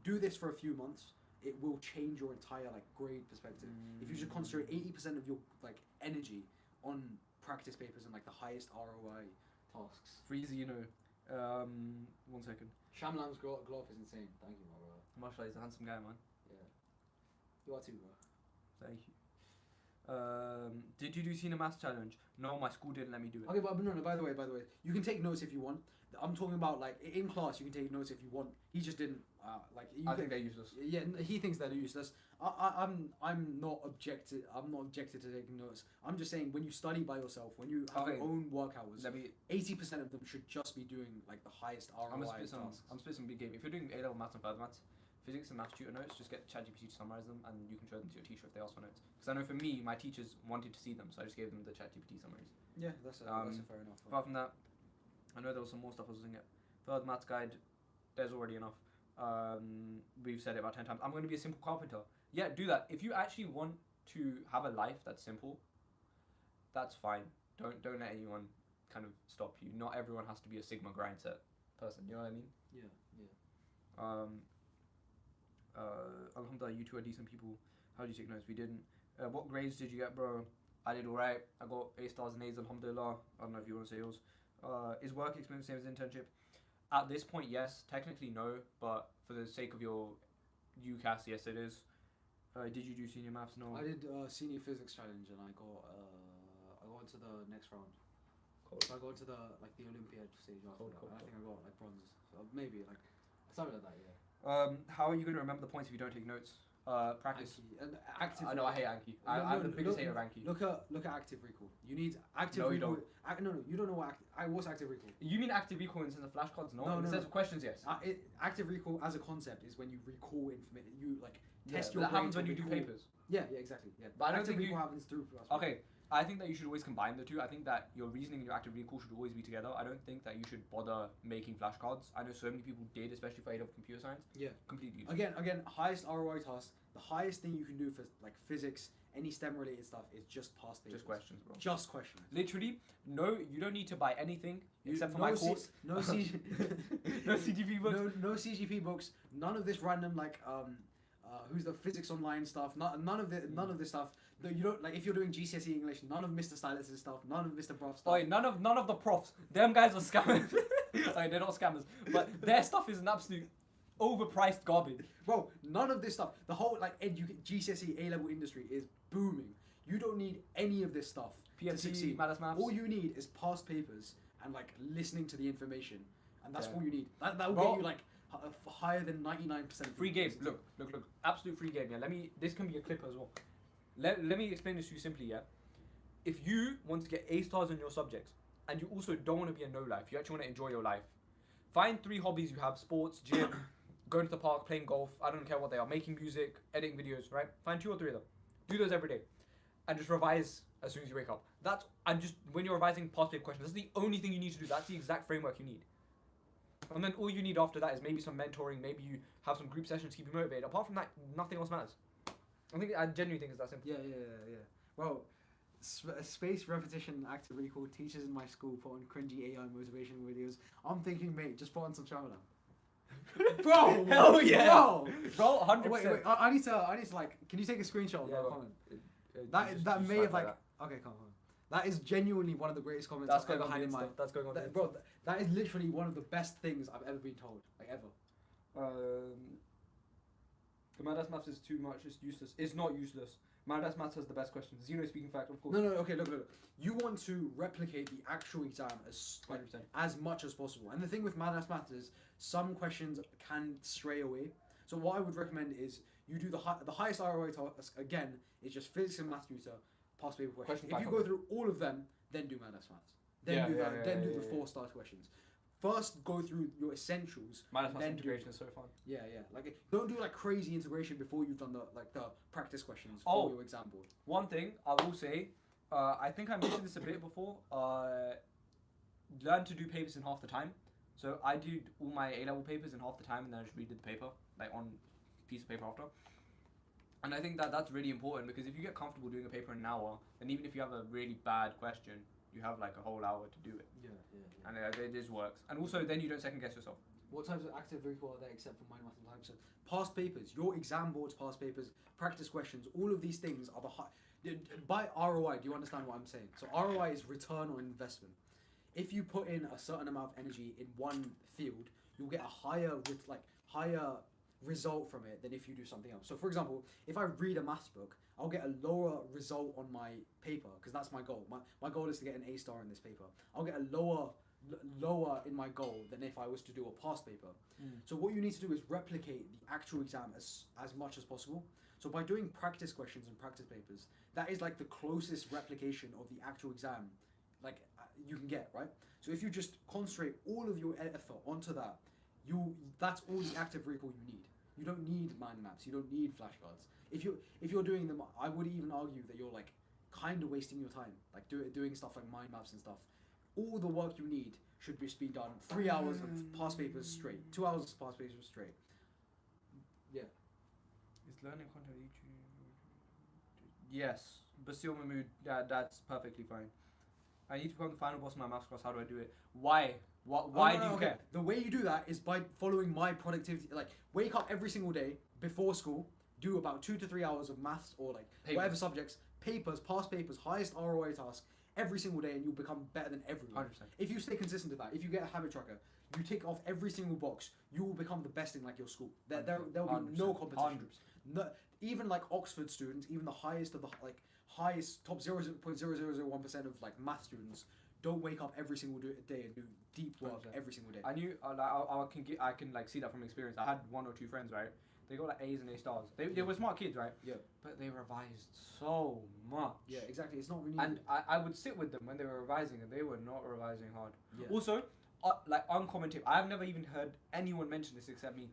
do this for a few months. It will change your entire like grade perspective. If you just concentrate 80% of your like energy on practice papers and like the highest ROI tasks. Freezy, you know. 1 second. Shamlam's glow up is insane. Thank you, my brother. Mashallah, he's a handsome guy, man. Yeah. You are too, bro. Thank you. Did you do senior maths challenge? No, my school didn't let me do it. Okay, but no. By the way, you can take notes if you want. I'm talking about like in class. You can take notes if you want. He just didn't. I think they're useless. Yeah, he thinks they're useless. I'm not objected. I'm not objected to taking notes. I'm just saying when you study by yourself, when you have your own work hours, 80% of them should just be doing like the highest ROI tasks. I'm split some big game. If you're doing A-level maths and further maths, physics and maths tutor notes, just get ChatGPT to summarize them, and you can show them to your teacher if they ask for notes. Because I know for me, my teachers wanted to see them, so I just gave them the ChatGPT summaries. Yeah, that's a fair enough. Apart from that, I know there was some more stuff I was looking at. Third maths guide, there's already enough. We've said it about 10 times. I'm going to be a simple carpenter. Yeah, do that. If you actually want to have a life that's simple, that's fine. Don't let anyone kind of stop you. Not everyone has to be a Sigma grind set person. You know what I mean? Yeah. Alhamdulillah, you two are decent people. How did you take notes? We didn't. What grades did you get, bro? I did alright. I got A stars and A's, alhamdulillah. I don't know if you want to say yours. Is work experience the same as internship? At this point, yes. Technically, no. But for the sake of your UCAS, yes, it is. Did you do senior maths? No. I did senior physics challenge, and I got into the next round. Cool. So I got into the Olympiad stage after that. Cool. I think I got like bronze, so maybe like something like that. Yeah. How are you going to remember the points if you don't take notes? Practice. Anki. And active. I know I hate Anki. I'm the biggest hater of Anki. Look at active recall. You need active. No, recall. you don't. No, you don't know what. What's active recall? You mean active recall in the sense of flashcards? No. No, in the sense of questions, yes. Active recall as a concept is when you recall information. You like test your. That brain happens to when you do recall. papers. Yeah, exactly. Yeah, but I don't active think recall happens through. Okay, I think that you should always combine the two. I think that your reasoning and your active recall should always be together. I don't think that you should bother making flashcards. I know so many people did, especially for A-level computer science. Yeah. Completely useless. Again, highest ROI task. The highest thing you can do for like physics, any STEM related stuff is just past papers. Just questions, bro. Just questions. Literally, no. You don't need to buy anything except for my course. No no CGP books. No CGP books. None of this random like who's the physics online stuff. None of this stuff. No, you don't like if you're doing GCSE English. None of Mr. Stylus' stuff. None of Mr. Prof stuff. Oh, none of the profs. Them guys are scammers. Sorry, they're not scammers, but their stuff is an absolute overpriced garbage. Bro, none of this stuff. The whole like GCSE A-level industry is booming. You don't need any of this stuff to succeed. Maths. All you need is past papers and like listening to the information, and that's all you need. That will Bro, get you like higher than 99%. Free game. Look. Absolute free game. Yeah. This can be a clip as well. Let me explain this to you simply. Yeah. If you want to get A stars in your subjects, and you also don't want to be a no life, you actually want to enjoy your life. Find 3 hobbies you have: sports, gym, going to the park, playing golf. I don't care what they are. Making music, editing videos. Right. Find 2 or 3 of them. Do those every day, and just revise as soon as you wake up. When you're revising past paper questions, that's the only thing you need to do. That's the exact framework you need. And then all you need after that is maybe some mentoring, maybe you have some group sessions to keep you motivated. Apart from that, nothing else matters. I genuinely think it's that simple. Yeah. Well, space repetition and active recall. Teachers in my school put on cringy AI motivational videos. I'm thinking, mate, just put on some Shyamalan. Bro, hell yeah, bro, 100%. Oh, wait, I need to like. Can you take a screenshot of that comment? That may have like. Okay, come on. That is genuinely one of the greatest comments I've ever had in my. That's going on. Bro, that is literally one of the best things I've ever been told, like ever. The Maths is too much. It's useless. It's not useless. Maths has the best questions. Zeno speaking fact, of course. No. Okay, look. You want to replicate the actual exam as much as possible. And the thing with Maths is some questions can stray away. So what I would recommend is you do the highest ROI task. Again, is just physics and math tutor, past paper questions. If you go through all of them, then do Maths. Then do the 4-star questions. First, go through your essentials. Maths integration is so fun. Yeah. Like, don't do like crazy integration before you've done the practice questions for your exam board. One thing I will say, I think I mentioned this a bit before. Learn to do papers in half the time. So I did all my A-level papers in half the time, and then I just redid the paper, like on piece of paper after. And I think that that's really important, because if you get comfortable doing a paper in an hour, then even if you have a really bad question, you have like a whole hour to do it. Yeah. And it just works. And also, then you don't second guess yourself. What types of active recall are there except for mind math and types? Past papers, your exam boards, past papers, practice questions, all of these things are the high. By ROI, do you understand what I'm saying? So ROI is return on investment. If you put in a certain amount of energy in one field, you'll get a higher result from it than if you do something else. So for example, if I read a maths book, I'll get a lower result on my paper because that's my goal. My goal is to get an A star in this paper. I'll get a lower in my goal than if I was to do a past paper. So what you need to do is replicate the actual exam as much as possible. So by doing practice questions and practice papers, that is like the closest replication of the actual exam you can get, right? So if you just concentrate all of your effort onto that, that's all the active recall you need. You don't need mind maps, you don't need flashcards. If you're doing them, I would even argue that you're like kind of wasting your time, like doing stuff like mind maps and stuff. All the work you need should just be done 3 hours of past papers straight, 2 hours of past papers straight. Yeah. Is learning content YouTube? Yes, Basil Mahmood, that's perfectly fine. I need to become the final boss of my maths class. How do I do it? Why? Why do you care? The way you do that is by following my productivity. Like, wake up every single day before school, do about 2 to 3 hours of maths or like whatever subjects, papers, past papers, highest ROI task every single day, and you'll become better than everyone. 100%. If you stay consistent to that, if you get a habit tracker, you tick off every single box, you will become the best in like your school. There will be no competition. 100%. No, even like Oxford students, even the highest of the highest top 0.0001% of like math students don't wake up every single day and do deep work 100%. every single day. I knew I can like see that from experience. I had 1 or 2 friends, right? They got like A's and A stars. They were smart kids, right? Yeah. But they revised so much. Yeah, exactly. It's not really. And I would sit with them when they were revising, and they were not revising hard. Yeah. Also, like uncommon tip, I've never even heard anyone mention this except me.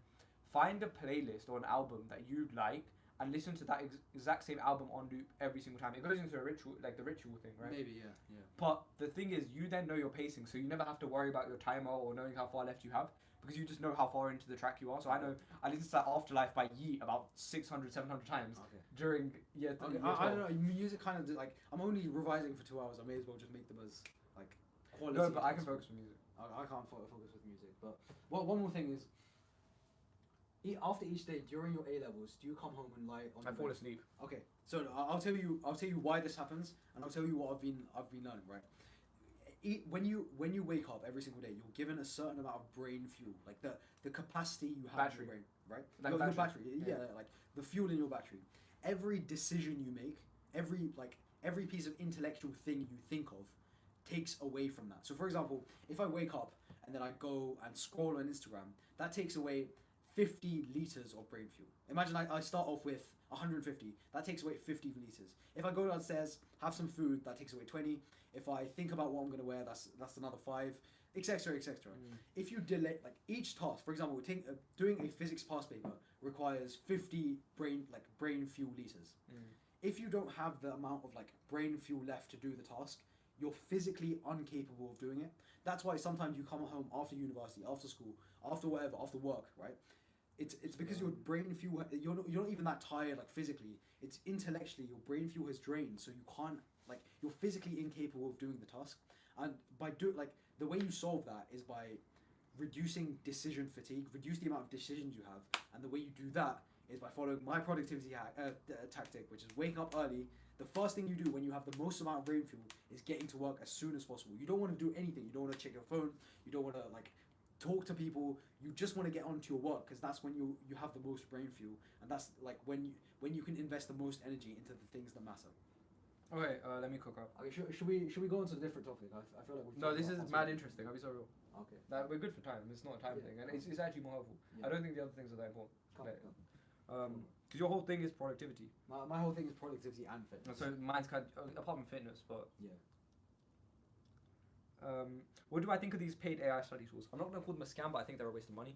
Find a playlist or an album that you like and listen to that exact same album on loop every single time. It goes into a ritual, like the ritual thing, right? Maybe, yeah. But the thing is, you then know your pacing, so you never have to worry about your timer or knowing how far left you have, because you just know how far into the track you are. So I know I listened to that Afterlife by Yeet about 600, 700 times during year 3. I don't know. Music kind of like, I'm only revising for 2 hours. I may as well just make them as like quality. No, but I can focus with music. I can't focus with music. But one more thing is, after each day during your A levels, do you come home and lie on? I fall asleep. Okay, so I'll tell you why this happens, and I'll tell you what I've been learning. Right, when you wake up every single day, you're given a certain amount of brain fuel, like the capacity you have in your brain, right? Like your battery, yeah, like the fuel in your battery. Every decision you make, every piece of intellectual thing you think of, takes away from that. So for example, if I wake up and then I go and scroll on Instagram, that takes away 50 liters of brain fuel. Imagine I start off with 150. That takes away 50 liters. If I go downstairs, have some food, that takes away 20. If I think about what I'm gonna wear, that's another 5, etc., etc. If you delay like each task, for example, doing a physics past paper requires 50 brain fuel liters. If you don't have the amount of like brain fuel left to do the task, you're physically incapable of doing it. That's why sometimes you come home after university, after school, after whatever, after work, right? It's because your brain fuel, you're not even that tired like physically. It's intellectually, your brain fuel has drained, so you can't, like, you're physically incapable of doing the task. And by the way you solve that is by reducing decision fatigue, reduce the amount of decisions you have, and the way you do that is by following my productivity tactic, which is waking up early. The first thing you do when you have the most amount of brain fuel is getting to work as soon as possible. You don't want to do anything. You don't want to check your phone. You don't want to like talk to people. You just want to get onto your work, because that's when you have the most brain fuel, and that's like when you can invest the most energy into the things that matter. Okay, let me cook up. Okay, should we go into a different topic? I feel like no, this is mad interesting. I'll be so real. Okay. We're good for time. It's not a time thing, and it's actually more helpful. Yeah. I don't think the other things are that important. Come. Because your whole thing is productivity. My whole thing is productivity and fitness. So mine's kind of, apart from fitness, but yeah. What do I think of these paid AI study tools? I'm not going to call them a scam, but I think they're a waste of money.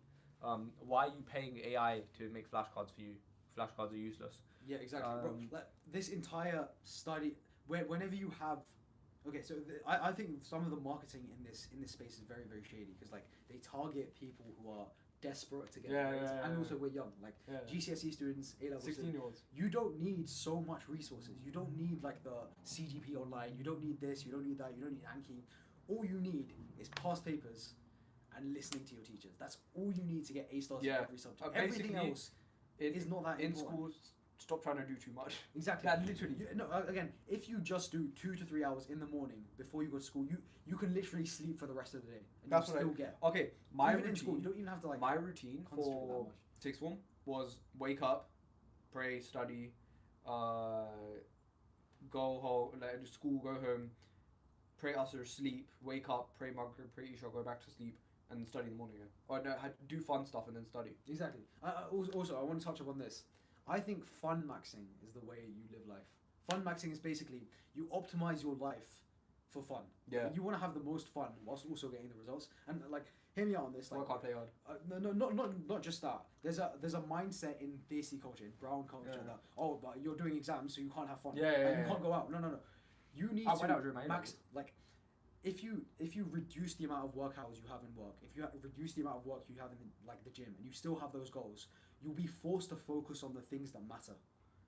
Why are you paying AI to make flashcards for you? Flashcards are useless. Yeah, exactly. Bro, like, this entire study, whenever you have Okay, so I think some of the marketing in this space is very very shady because like they target people who are desperate to get grades, and also we're young, like GCSE students, A level 16-year-olds. You don't need so much resources. You don't need like the CGP online. You don't need this. You don't need that. You don't need Anki. All you need is past papers and listening to your teachers. That's all you need to get A stars in every subject. Everything else is not that in important. school. Stop trying to do too much. Exactly. That literally. Again, if you just do 2 to 3 hours in the morning before you go to school, you can literally sleep for the rest of the day, and That's you what still get. Okay, my Even routine. in school, you don't even have to like. My routine concentrate that for much. sixth form was wake up, pray, study, go home, like do school, go home, pray Asr, sleep, wake up, pray Maghrib, pray Isha, go back to sleep, and study in the morning again. Or no, do fun stuff and then study. Exactly. Also, I want to touch upon this. I think fun maxing is the way you live life. Fun maxing is basically you optimize your life for fun. Yeah. You want to have the most fun whilst also getting the results. And like, hear me out on this. Like, Work hard, play hard. not just that. There's a mindset in Desi culture, in brown culture, that but you're doing exams, so you can't have fun. You can't go out. No. You need I went out to during my max. Like, if you reduce the amount of work hours you have in work, if you reduce the amount of work you have in like the gym, and you still have those goals, you'll be forced to focus on the things that matter.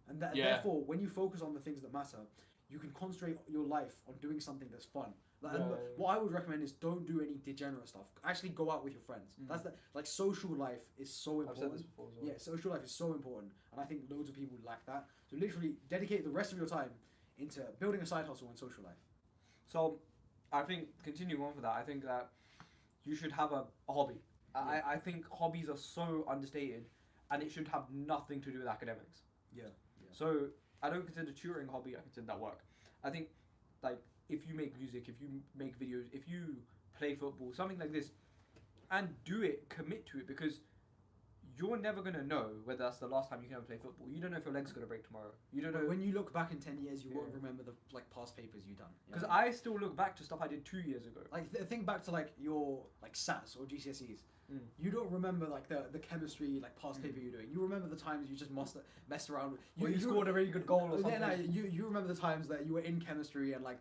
And therefore, when you focus on the things that matter, you can concentrate your life on doing something that's fun. What I would recommend is don't do any degenerate stuff. Actually, go out with your friends. That's like social life is so important. I've said this before as well. Yeah, social life is so important, and I think loads of people lack that. So literally, dedicate the rest of your time into building a side hustle and social life. So, I think continuing on for that, I think that you should have a hobby. Yeah. I think hobbies are so understated, and it should have nothing to do with academics. Yeah. So I don't consider tutoring a hobby. I consider that work. I think, like, if you make music, if you make videos, if you play football, something like this, and do it, commit to it, because you're never gonna know whether that's the last time you can ever play football. You don't know if your leg's gonna break tomorrow. You don't know. When you look back in 10 years, you won't remember the like past papers you've done. Because I still look back to stuff I did 2 years ago. Like think back to like your like SATs or GCSEs. You don't remember like the chemistry like past paper you're doing. You remember the times you just messed around. You scored a really good goal or something. You remember the times that you were in chemistry and like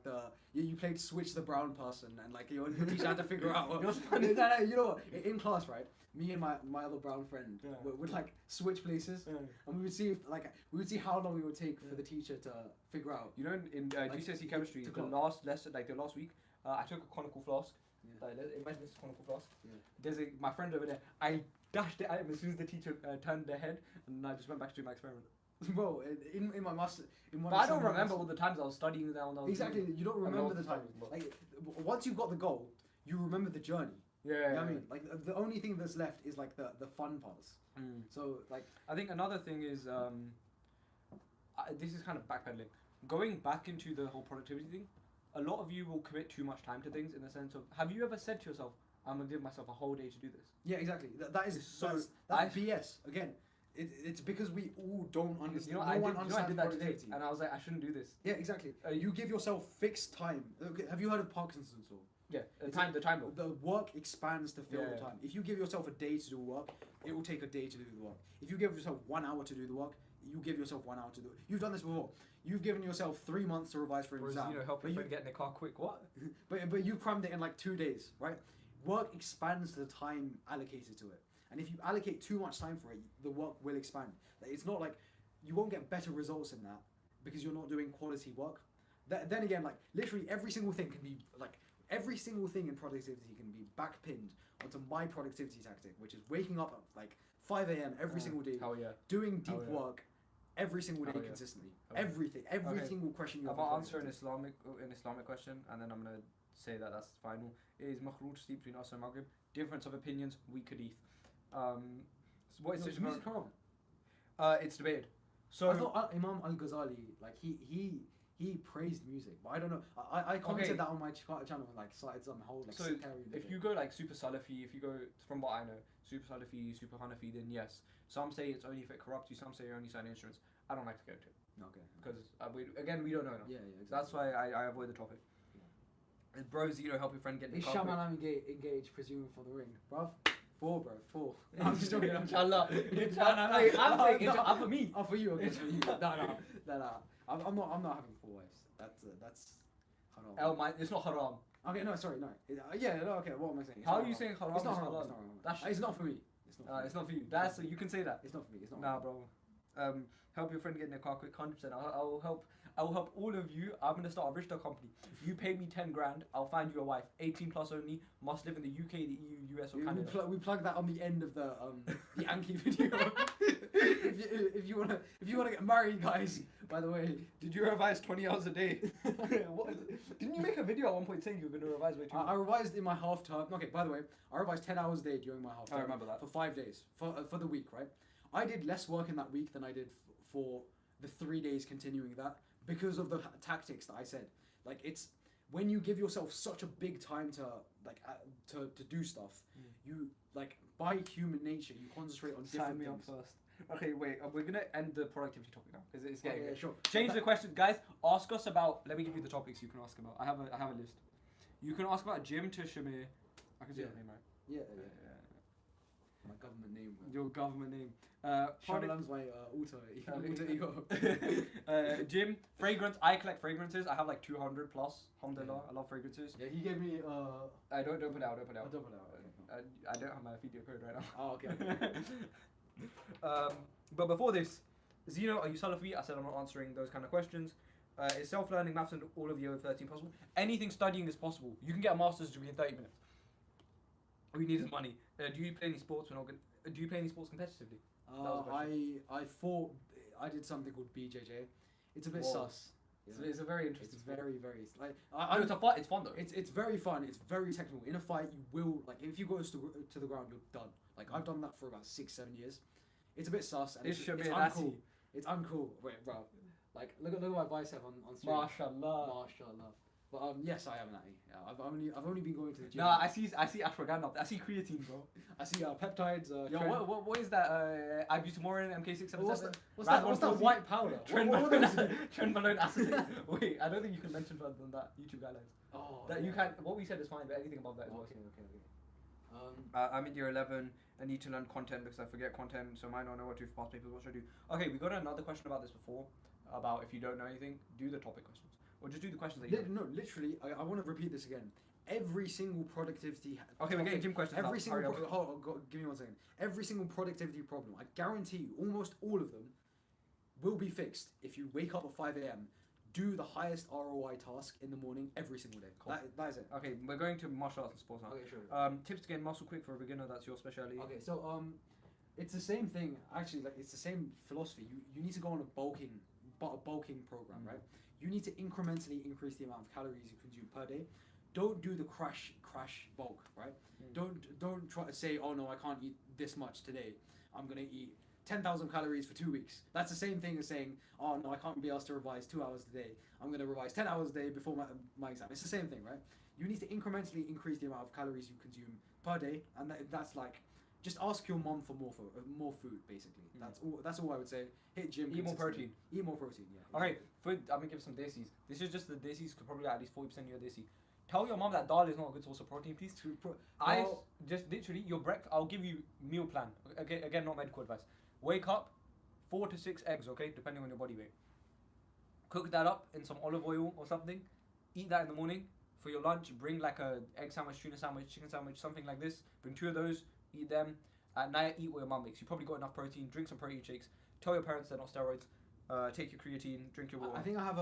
you played switch the brown person and like your teacher had to figure out. It was funny. You know what? In class, right? Me and my other brown friend would like switch places, and we would see how long it would take for the teacher to figure out. You know, in GCSE chemistry, the last lesson, like the last week, I took a conical flask. Like, imagine this conical flask. There's my friend over there. I dashed it at him as soon as the teacher turned their head, and I just went back to do my experiment. Bro, in my master, but I don't remember all the times I was studying that. Exactly, you don't remember the times. Like once you've got the goal, you remember the journey. You know what I mean? Like the only thing that's left is like the fun parts. So like I think another thing is this is kind of backpedaling. Going back into the whole productivity thing, a lot of you will commit too much time to things in the sense of, have you ever said to yourself, I'm gonna give myself a whole day to do this? Yeah, exactly. That's BS. Again, it's because we all don't understand. I did that today, and I was like, I shouldn't do this. Yeah, exactly. You give yourself fixed time. Okay, have you heard of Parkinson's law? Yeah, the time law. The work expands to fill the time. If you give yourself a day to do work, it will take a day to do the work. If you give yourself 1 hour to do the work, you give yourself 1 hour to do it. You've done this before. You've given yourself 3 months to revise for an exam. Help your friend get in the car quick. What? but you crammed it in like 2 days, right? Work expands the time allocated to it. And if you allocate too much time for it, the work will expand. Like, it's not like you won't get better results in that because you're not doing quality work. Then again, like literally every single thing can be like every single thing in productivity can be backpinned onto my productivity tactic, which is waking up at like 5 a.m. every single day, doing deep work every single day consistently. Everything, every single question you have. I'll answer an Islamic question, and then I'm gonna say that's final. Is Makhrooj sleep between us and Maghrib? Difference of opinions, weak hadith. So what is music haram? It's debated. So I thought Imam Al-Ghazali, like he praised music, but I don't know. I commented that on my channel and like started some whole like. So if you go like super Salafi, if you go from what I know, super Salafi, super Hanafi, then yes. Some say it's only if it corrupts you. Some say only certain instruments. I don't like to go to it. Okay. Because we don't know enough. Yeah, exactly. So that's why I avoid the topic. Yeah. Bros, help your friend get in the car. Is Shaman engaged, presuming for the ring, bruv? 4, bro. 4. No, I'm just joking. Inshallah. I'm saying for me. Oh, for you. Okay, for you. No. I'm not having 4 wives. That's haram. It's not haram. Okay, no, sorry, no. Okay. What am I saying? It's How not are you haram. saying haram? It's not is haram. halal? It's not haram. That's- It's not for me. It's not for you. That's you can say that. It's not for me. It's not. Nah, bro. Help your friend get in a car quick. 100%. I'll help. I will help all of you. I'm gonna start a Richter company. You pay me 10 grand. I'll find you a wife. 18 plus only. Must live in the UK, the EU, US, or Canada. We plug that on the end of the Yankee video. if you wanna get married, guys. By the way, Did you revise 20 hours a day? Didn't you make a video at one point saying you were gonna revise way too much? I revised in my half term. Okay, by the way, I revised 10 hours a day during my half term. I remember that. For 5 days for the week, right? I did less work in that week than I did for the 3 days continuing that because of the tactics that I said. Like it's when you give yourself such a big time to to do stuff, you like by human nature you concentrate on different Sign me up things. first. Okay, wait. We're gonna end the productivity topic now because it's getting. Yeah, sure. Change the question, guys. Ask us about. Let me give you the topics you can ask about. I have a list. You can ask about gym to Shamir. I can say your name right. Yeah. My government name. Your government name. Shyamalan's my alter ego. Gym, fragrance. I collect fragrances. I have like 200 plus. Alhamdulillah, I love fragrances. Yeah, he gave me I don't put it out. Don't put it I'll out. double it out. Okay. I don't have my video code right now. Oh, okay. But before this, Zeno, are you Salafi? I said I'm not answering those kind of questions. Is self-learning maths and all of year 13 possible? Anything studying is possible. You can get a master's degree in 30 minutes. All you need is money. Do you play any sports? Do you play any sports competitively? I did something called BJJ. It's a bit Whoa. sus. It's a very interesting. It's very like It's a fun. It's fun though. it's very fun. It's very technical. In a fight, you will like if you go to the ground, you're done. Like I've done that for about 6-7 years. It's a bit sus and it's uncool. It's uncool. Wait, bro. Like look at my bicep on stream. Mashallah. Mashallah. But yes, I am Natty. Yeah, I've only been going to the gym. Nah, I see ashwagandha up there. I see creatine, bro. I see peptides. Yo, what is that? Ibuprofen, MK677. What's that white powder? Trenbolone acetate. Wait, I don't think you can mention further than that. YouTube guidelines. Oh, That you can. What we said is fine, but anything above that is worse. Okay. I'm in year 11. I need to learn content because I forget content, so I might not know what to do for past papers. What should I do? Okay, we got another question about this before. About if you don't know anything, do the topic questions. Or just do the questions that you know. No, literally, I want to repeat this again. Every single productivity. Okay, we're getting gym questions. Every now. single. Hurry up. Give me 1 second. Every single productivity problem, I guarantee you, almost all of them, will be fixed if you wake up at 5 a.m. Do the highest ROI task in the morning every single day. Cool. That is it. Okay, we're going to martial arts and sports now. Okay, sure. Tips to gain muscle quick for a beginner. That's your specialty. Okay, so it's the same thing. Actually, like it's the same philosophy. You need to go on a bulking program, right? You need to incrementally increase the amount of calories you consume per day. Don't do the crash bulk, right? Don't try to say, oh no, I can't eat this much today. I'm gonna eat 10,000 calories for 2 weeks. That's the same thing as saying, oh no, I can't be asked to revise 2 hours a day. I'm gonna revise 10 hours a day before my exam. It's the same thing, right? You need to incrementally increase the amount of calories you consume per day, and that's like. Just ask your mom for more food, basically. That's all I would say. Hit gym. Eat more protein. Eat more protein. Yeah. Okay, food. I'm gonna give some desis. This is just the desis. Could probably at least 40% of your desi. Tell your mom that dal is not a good source of protein, please. I just literally your breakfast. I'll give you meal plan. Again, not medical advice. Wake up, 4 to 6 eggs. Okay, depending on your body weight. Cook that up in some olive oil or something. Eat that in the morning. For your lunch, bring like a egg sandwich, tuna sandwich, chicken sandwich, something like this. Bring 2 of those. Eat them. At night, eat what your mum makes. You probably got enough protein. Drink some protein shakes. Tell your parents they're not steroids. Take your creatine. Drink your water. I think I have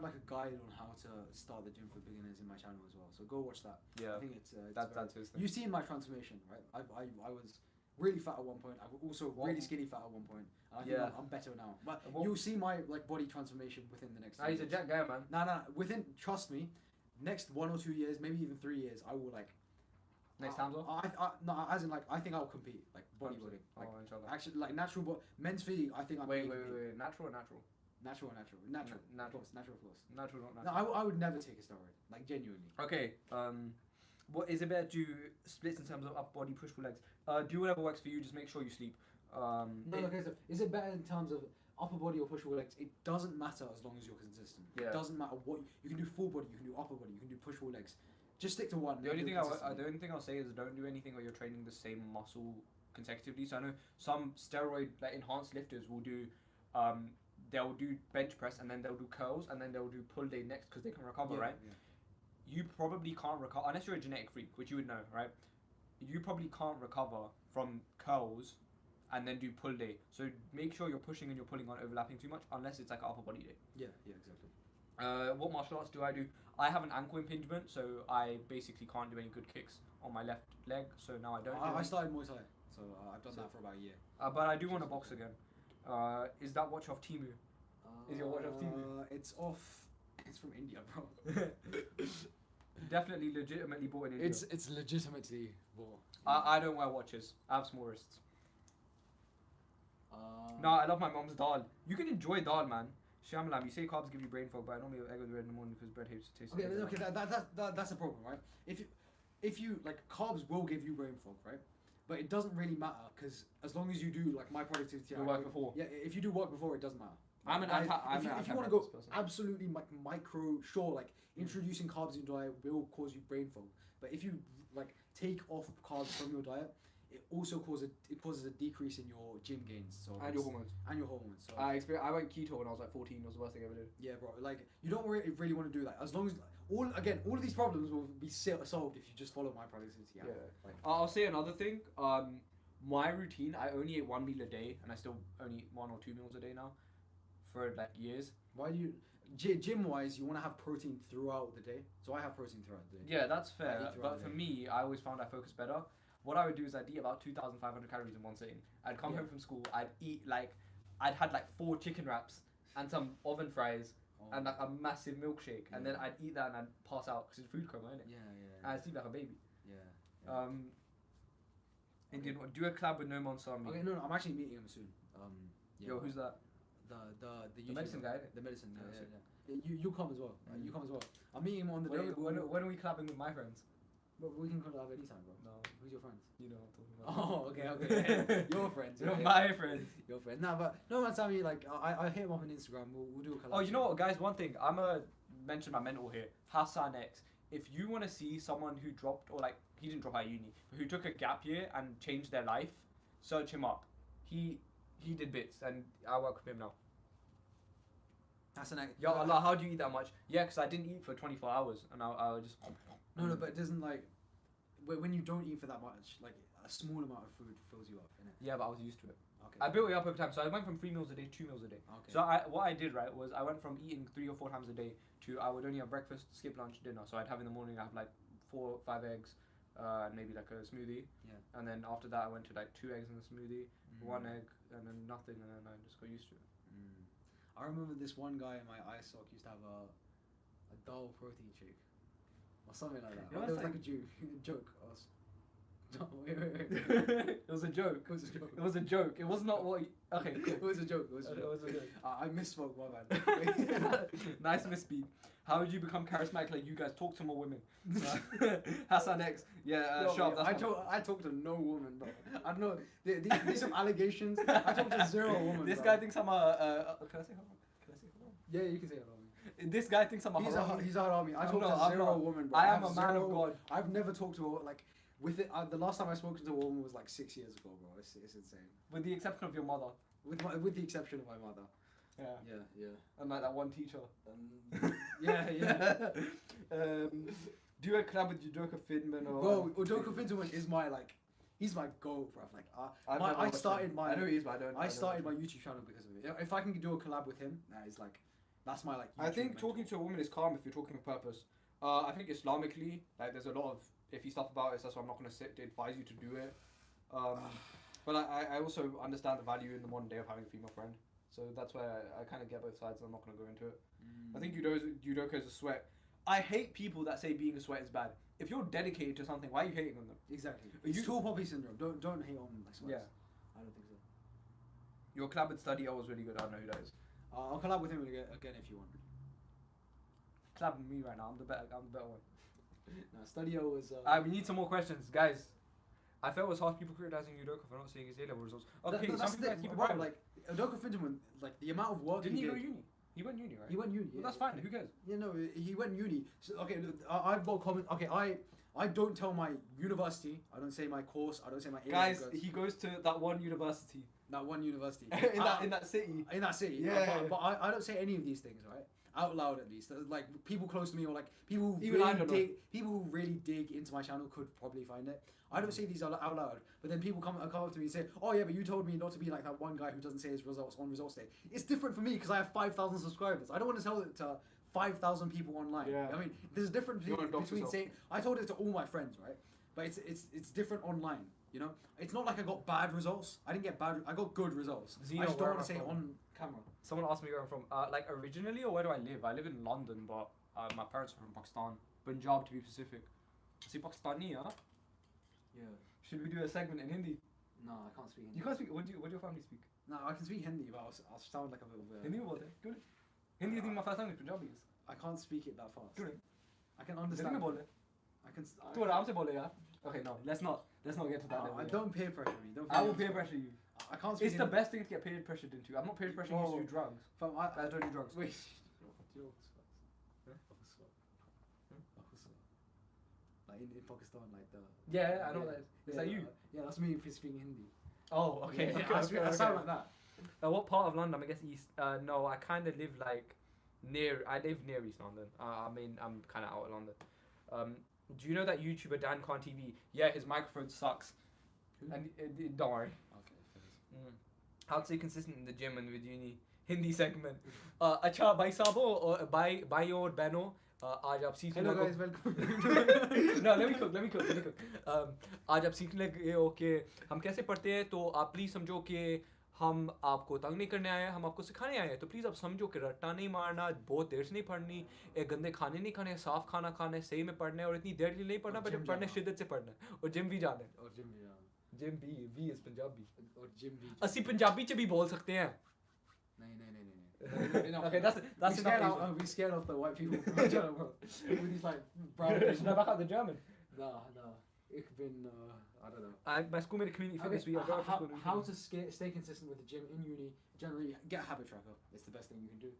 like a guide on how to start the gym for beginners in my channel as well. So go watch that. Yeah. I think it's that's his thing. You've seen my transformation, right? I was really fat at one point. I was also really skinny fat at one point. And I think I'm better now. But you'll see my like body transformation within the next. He's a jack guy, man. Nah. Trust me. Next 1 or 2 years, maybe even 3 years, I will like. Next time, no, as in like I think I'll compete like bodybuilding. Like inshallah. actually like natural, but men's physique. I think I'm. Wait. Natural or natural? Natural. Natural. Natural floss. Natural, not natural. No, I would never take a steroid. Like genuinely. Okay. What is it better to do splits in terms of upper body, push pull legs? Do whatever works for you. Just make sure you sleep. Okay. So is it better in terms of upper body or push pull legs? It doesn't matter as long as you're consistent. Yeah. It doesn't matter what you can do. Full body. You can do upper body. You can do push pull legs. Just stick to one. The only thing I'll say is don't do anything where you're training the same muscle consecutively. So I know some steroid like enhanced lifters will do, they'll do bench press and then they'll do curls and then they'll do pull day next because they can recover, right? Yeah. you probably can't recover unless you're a genetic freak, which you would know, right? You probably can't recover from curls and then do pull day. So make sure your pushing and your pulling aren't overlapping too much, unless it's like an upper body day. Yeah, exactly. What martial arts do I do? I have an ankle impingement, so I basically can't do any good kicks on my left leg. So now I don't. I started Muay Thai, so I've done that for about a year. But I do want to box again. Is that watch off Timu? Is your watch off Timu? It's off. It's from India, bro. Definitely legitimately bought in India. It's legitimately bought. I don't wear watches. I have small wrists. No, I love my mom's dal. You can enjoy dal, man. Shyamalan, you say carbs give you brain fog, but I normally have egg with bread in the morning because bread tastes. Okay, that's a problem, right? If you like carbs will give you brain fog, right? But it doesn't really matter because as long as you do like my productivity. You work before. Yeah, if you do work before, it doesn't matter. If you want to go absolutely micro, sure, like introducing carbs in your diet will cause you brain fog. But if you like take off carbs from your diet, it also causes a decrease in your gym gains. So and your hormones. So I went keto when I was like 14. It was the worst thing I ever did. Yeah, bro. Like you don't really want to do that. As long as all of these problems will be solved if you just follow my productivity. Yeah. Like, I'll say another thing. My routine. I only ate 1 meal a day, and I still only eat 1 or 2 meals a day now, for like years. Why do you? Gym wise, you want to have protein throughout the day. So I have protein throughout the day. Yeah, that's fair. But for me, I always found I focus better. What I would do is I'd eat about 2,500 calories in one sitting. I'd come home from school. I'd had like 4 chicken wraps and some oven fries and like a massive milkshake, and then I'd eat that and I'd pass out because it's food coma, isn't it? Yeah. And I'd sleep like a baby. Yeah. Indian, do a collab with No Monster on me. Okay, no, I'm actually meeting him soon. Yo, who's that? The medicine guy. The medicine guy. Yeah. You come as well. You come as well. I'm meeting him on the day. When are we collabing with my friends? But we can collab anytime, bro. No. Who's your friends? You know what I'm talking about. Oh, okay. Your friends. You're my friends. Your friends. Nah, but no man, Sammy, like I hit him up on Instagram. We'll do a collab. Oh, you know what, guys? One thing I'm gonna mention my mentor here, Hassan X. If you want to see someone who dropped, or like he didn't drop out of uni, but who took a gap year and changed their life, search him up. He did bits, and I work with him now. Hassan X. Yo, Allah, how do you eat that much? Yeah, because I didn't eat for 24 hours, and I just. No, but it doesn't like. When you don't eat for that much, like a small amount of food fills you up, innit? Yeah, but I was used to it. Okay. I built it up over time, so I went from 3 meals a day, 2 meals a day. Okay. So what I did, right, was I went from eating 3 or 4 times a day to I would only have breakfast, skip lunch, dinner. So I'd have in the morning, I have like 4 or 5 eggs, and maybe like a smoothie. Yeah. And then after that, I went to like 2 eggs in a smoothie, 1 egg, and then nothing, and then I just got used to it. I remember this one guy in my ISOC used to have a dal protein shake. Or something like that. You know, It was like a joke. Wait. It was a joke. It was a joke. It was a joke. It was not what. Okay, cool. It was a joke. It was a joke. It was a joke. I misspoke, my bad. Nice misspeak. How did you become charismatic like you guys? Talk to more women. Hassan X. Yeah, sharp. I talked to no woman, bro. I don't know. These some allegations. I talked to 0 woman. This bro. guy thinks I'm a. Can I say hello? Yeah, you can say hello. This guy thinks I'm a. He's a harami. I I'm talked not, to 0 woman, bro. I am a man of God. I've never talked to a like. With it, the last time I spoke to a woman was like 6 years ago, bro. It's insane. With the exception of your mother. With the exception of my mother. Yeah. Yeah. And like that one teacher. Yeah. Do a collab with Udoka Finman or? Bro, Udoka Finman is my like. He's my goal, bro. Like I started my. I know he is, but I don't. I started my YouTube channel because of it. If I can do a collab with him, that's my like. I think mentor. talking to a woman is calm if you're talking with purpose. I think Islamically, like there's a lot of iffy stuff about it, so that's why I'm not going to advise you to do it. But I also understand the value in the modern day of having a female friend, so that's why I kind of get both sides. And I'm not going to go into it. I think Udoka is a sweat. I hate people that say being a sweat is bad. If you're dedicated to something, why are you hating on them? Exactly. It's tall poppy syndrome. Don't hate on like sweats. Yeah. I don't think so. Your collab with Study O was really good. I don't know who that is. I'll collab with him again if you want. Collab with me right now. I'm the better one. No, Study O was. We need some more questions, guys. I felt it was harsh people criticizing Udoka for not seeing his A-level results. Okay, some people keep it private. Like Udoka Finman, like the amount of work Didn't he he did. go uni? He went uni, right? He went uni. Well, that's fine. Who cares? You know, he went uni. So, okay, I've got comment. Okay, I don't tell my university. I don't say my course. I don't say my age. Guys, he goes to that one university. That one university. in that city. In that city. Yeah. But I don't say any of these things, right? out loud at least. Like people close to me or like people who Even I really don't know. people who really dig into my channel could probably find it. I don't say these out loud, but then people come up to me and say, "Oh yeah, but you told me not to be like that one guy who doesn't say his results on results day." It's different for me because I have 5,000 subscribers. I don't want to tell it to 5,000 people online. Yeah. I mean, there's a difference You wanna dox between yourself. saying I told it to all my friends, right? But it's different online. You know, it's not like I got bad results. I didn't get bad. I got good results. Zeno, I just don't where want to am say I it on camera. Someone asked me where I'm from. Like originally, or where do I live? I live in London, but my parents are from Pakistan, Punjab to be specific. See Pakistani, huh? Yeah. Should we do a segment in Hindi? No, I can't speak Hindi. You can't speak. What do your family speak? No, I can speak Hindi, but I'll sound like a little bit. Hindi में बोलते हैं. क्यों नहीं? Hindi is my first language. Punjabi is. I can't speak it that fast. क्यों नहीं? I can Hindi understand. में बोल रहे. I can. तू आराम से बोले यार. Okay, no, let's not get to that level. I yet. don't peer pressure me. Don't. I will peer pressure you. I can't speak. It's the best thing to get peer pressured into. I'm not peer pressuring you to do drugs. Fam, Guys don't do drugs. Wait. Like in Pakistan, like the. Yeah, I know that. Is that you? Yeah, that's me speaking Hindi. Oh, okay. Yeah, okay, I okay, sound okay. like that. What part of London? I guess East. No, I kind of live like near. I live near East London. I mean, I'm kind of out of London. Do you know that YouTuber Dan Khan TV? Yeah, his microphone sucks. Who? And don't worry. Okay, fair. How to stay consistent in the gym and with uni. Hindi segment. अच्छा भाई साहबो और भाई और बहनों आज आप सीखने Hello लगो- guys, welcome. No, let me cook. आज आप सीखने लगे हो कि हम कैसे पढ़ते हैं तो आप प्लीज समझो कि हम आपको तंग नहीं करने आए हैं, हम आपको सिखाने आए हैं, तो प्लीज आप समझो कि रट्टा नहीं मारना, बहुत देर से नहीं पढ़नी, एक गंदे खाने नहीं खाने, साफ खाना खाना है, सही में पढ़ना है और इतनी देर के लिए नहीं पढ़ना, और बट gym पढ़ने जाना। शिद्दत से पढ़ना है और जिम भी जाना है. Or Jim, yeah. जिम भी is Punjabi. Or Jim B. ਅਸੀਂ ਪੰਜਾਬੀ ਚ ਵੀ ਬੋਲ सकते हैं. No. Okay, that's we scared enough. off, we scared off the white people from the channel, bro. With these like brown Should I people. back out the German? No. Ich bin, I don't know. My school made a community Okay, fitness week. I got it for school. how to stay consistent with the gym in uni? Generally, get a habit tracker. It's the best thing you can do.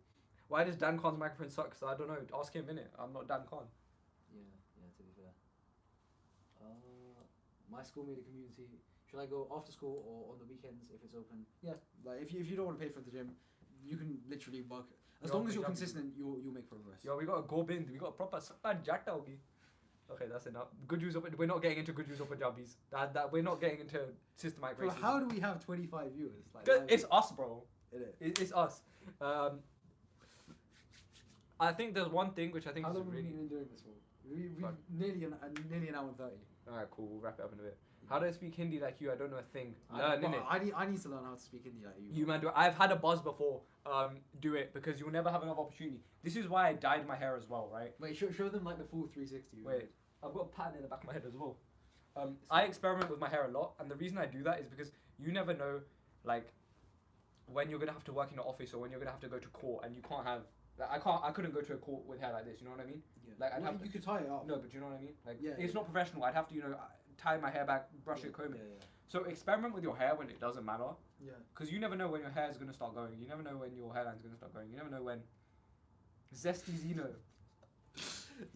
Why does Dan Khan's microphone suck? 'Cause I don't know. Ask him, innit? I'm not Dan Khan. Yeah, to be fair. My school made a community. Should I go after school or on the weekends if it's open? Yeah, like if you don't want to pay for the gym, you can literally work. As You're long as you're Punjabi. consistent, you'll make progress. Yo, we got a go bin. We got a proper sakta jatta hogi. Okay, that's enough. Good use of we're not getting into good use of Punjabis. That we're not getting into systematic Bro, racism. how do we have 25 viewers? Like, It's us, bro. it is. It's us. I think there's one thing which I think How is long have we really. been doing this for? We Fuck. nearly an hour and 30. Alright, cool. We'll wrap it up in a bit. How do I speak Hindi like you? I don't know a thing. I Learn, need innit? I need to learn how to speak Hindi like you. You man, do it. I've had a buzz before. Do it because you'll never have another opportunity. This is why I dyed my hair as well, right? Wait, show them like the full 360. Wait, I've got a pattern in the back of my head as well. I experiment with my hair a lot, and the reason I do that is because you never know, like, when you're gonna have to work in the office or when you're gonna have to go to court, and you can't have. Like, I couldn't go to a court with hair like this. You know what I mean? Yeah. Like, I'd Well, have to- you could tie it up. No, but you know what I mean? Like, Yeah, it's yeah. not professional. I'd have to, tie my hair back, brush it, comb it. So experiment with your hair when it doesn't matter, Yeah. because you never know when your hair is gonna start going. You never know when your hairline's gonna start going. You never know when. Zesty Zeno.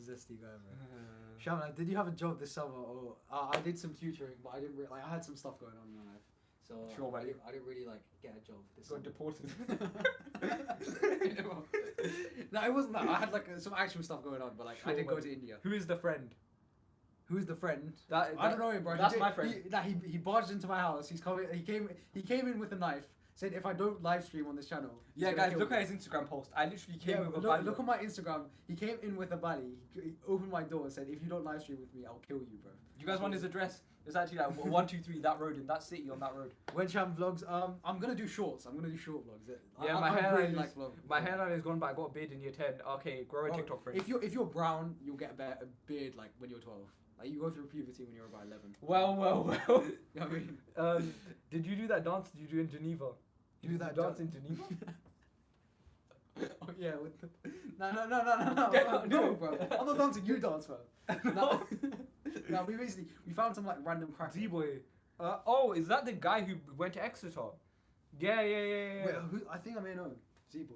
Zesty guy, man. Shaman, did you have a job this summer? Or I did some tutoring, but I didn't like. I had some stuff going on in my life, so Sure, buddy. I didn't really like get a job this Got summer. deported. No, it wasn't that. I had like some actual stuff going on, but like I Sure, did go buddy. to India. Who is the friend? Who's the friend? That- I don't know him, bro. that's He did- my friend. He barged into my house. He came in with a knife. Said if I don't live stream on this channel. he's Yeah, gonna guys, kill look me. at his Instagram post. I literally came Yeah, with a look, bag. look on my Instagram. He came in with a bally. He opened my door and said, "If you don't live stream with me, I'll kill you, bro." Do you guys want his address? It's actually like 123 that road in that city on that road. When Sham vlogs, I'm gonna do shorts. I'm gonna do short vlogs. Yeah, my I hairline really is- like vlog. My hairline is gone, but I got a beard in year 10. Okay, grow a Bro, TikTok friend. If you're brown, you'll get a beard like when you're 12. Like you go through puberty when you're about 11. Well. You know what I mean? Did you do that dance you do in Geneva? You do that dance dan- in Geneva? Oh yeah, with the... No, Yeah, no, do it. bro. I'm not dancing. You dance, bro. No, no. We found some like random crack. Z-boy. Oh, is that the guy who went to Exeter? Yeah. Wait, who? I think I may know. Z-boy.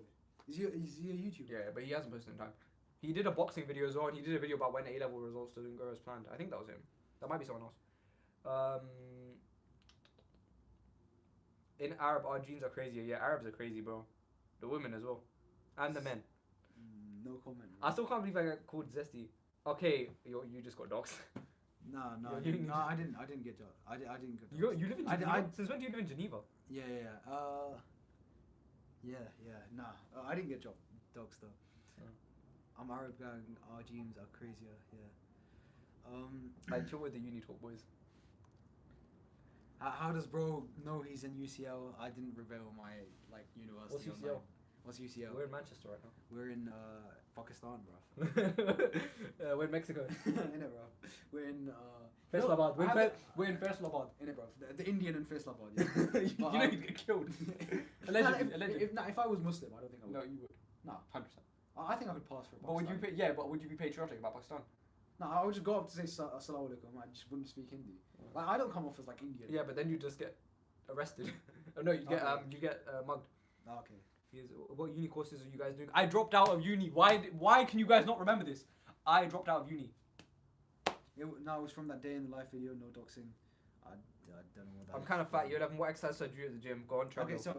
Is he a YouTuber? Yeah, but he hasn't posted in time. He did a boxing video as well, and he did a video about when A-level results didn't go as planned. I think that was him. That might be someone else. In Arab, our genes are crazier. Yeah, Arabs are crazy, bro. The women as well. And the men. No comment. I still can't believe I got called zesty. Okay, you just got dogs. No, Yeah, I didn't. No, I didn't get dogs. I didn't get dogs. You live in I- Geneva? I- Since when do you live in Geneva? Yeah. Nah, I didn't get dogs though. I'm Arab gang. Our genes are crazier. Yeah. Like chill with the uni talk, boys. How does bro know he's in UCL? I didn't reveal my like university. What's online. UCL? What's UCL? We're in Manchester right now. We're in Pakistan, bro. We're in Mexico. In it, bro. We're in Faisalabad. I have- We're in Faisalabad. in it, bro. The Indian in Faisalabad. Yeah. You But, know you'd get killed. Allegedly. If I was Muslim, I don't think I would. No, you would. No. 100%. I think I could pass for Pakistan. But would you pay, yeah, but would you be patriotic about Pakistan? No, I would just go up to say Assalamu alaikum. I just wouldn't speak Hindi. Like, I don't come off as like Indian. Yeah, but then you just get arrested. Oh, no, you get mugged. Oh, okay. What uni courses are you guys doing? I dropped out of uni. Why can you guys not remember this? I dropped out of uni. It was from that day in the life video, no doxing. I don't know what that I'm is. kind of fat. You'd have more exercise to do at the gym. Go on treadmill. Okay, so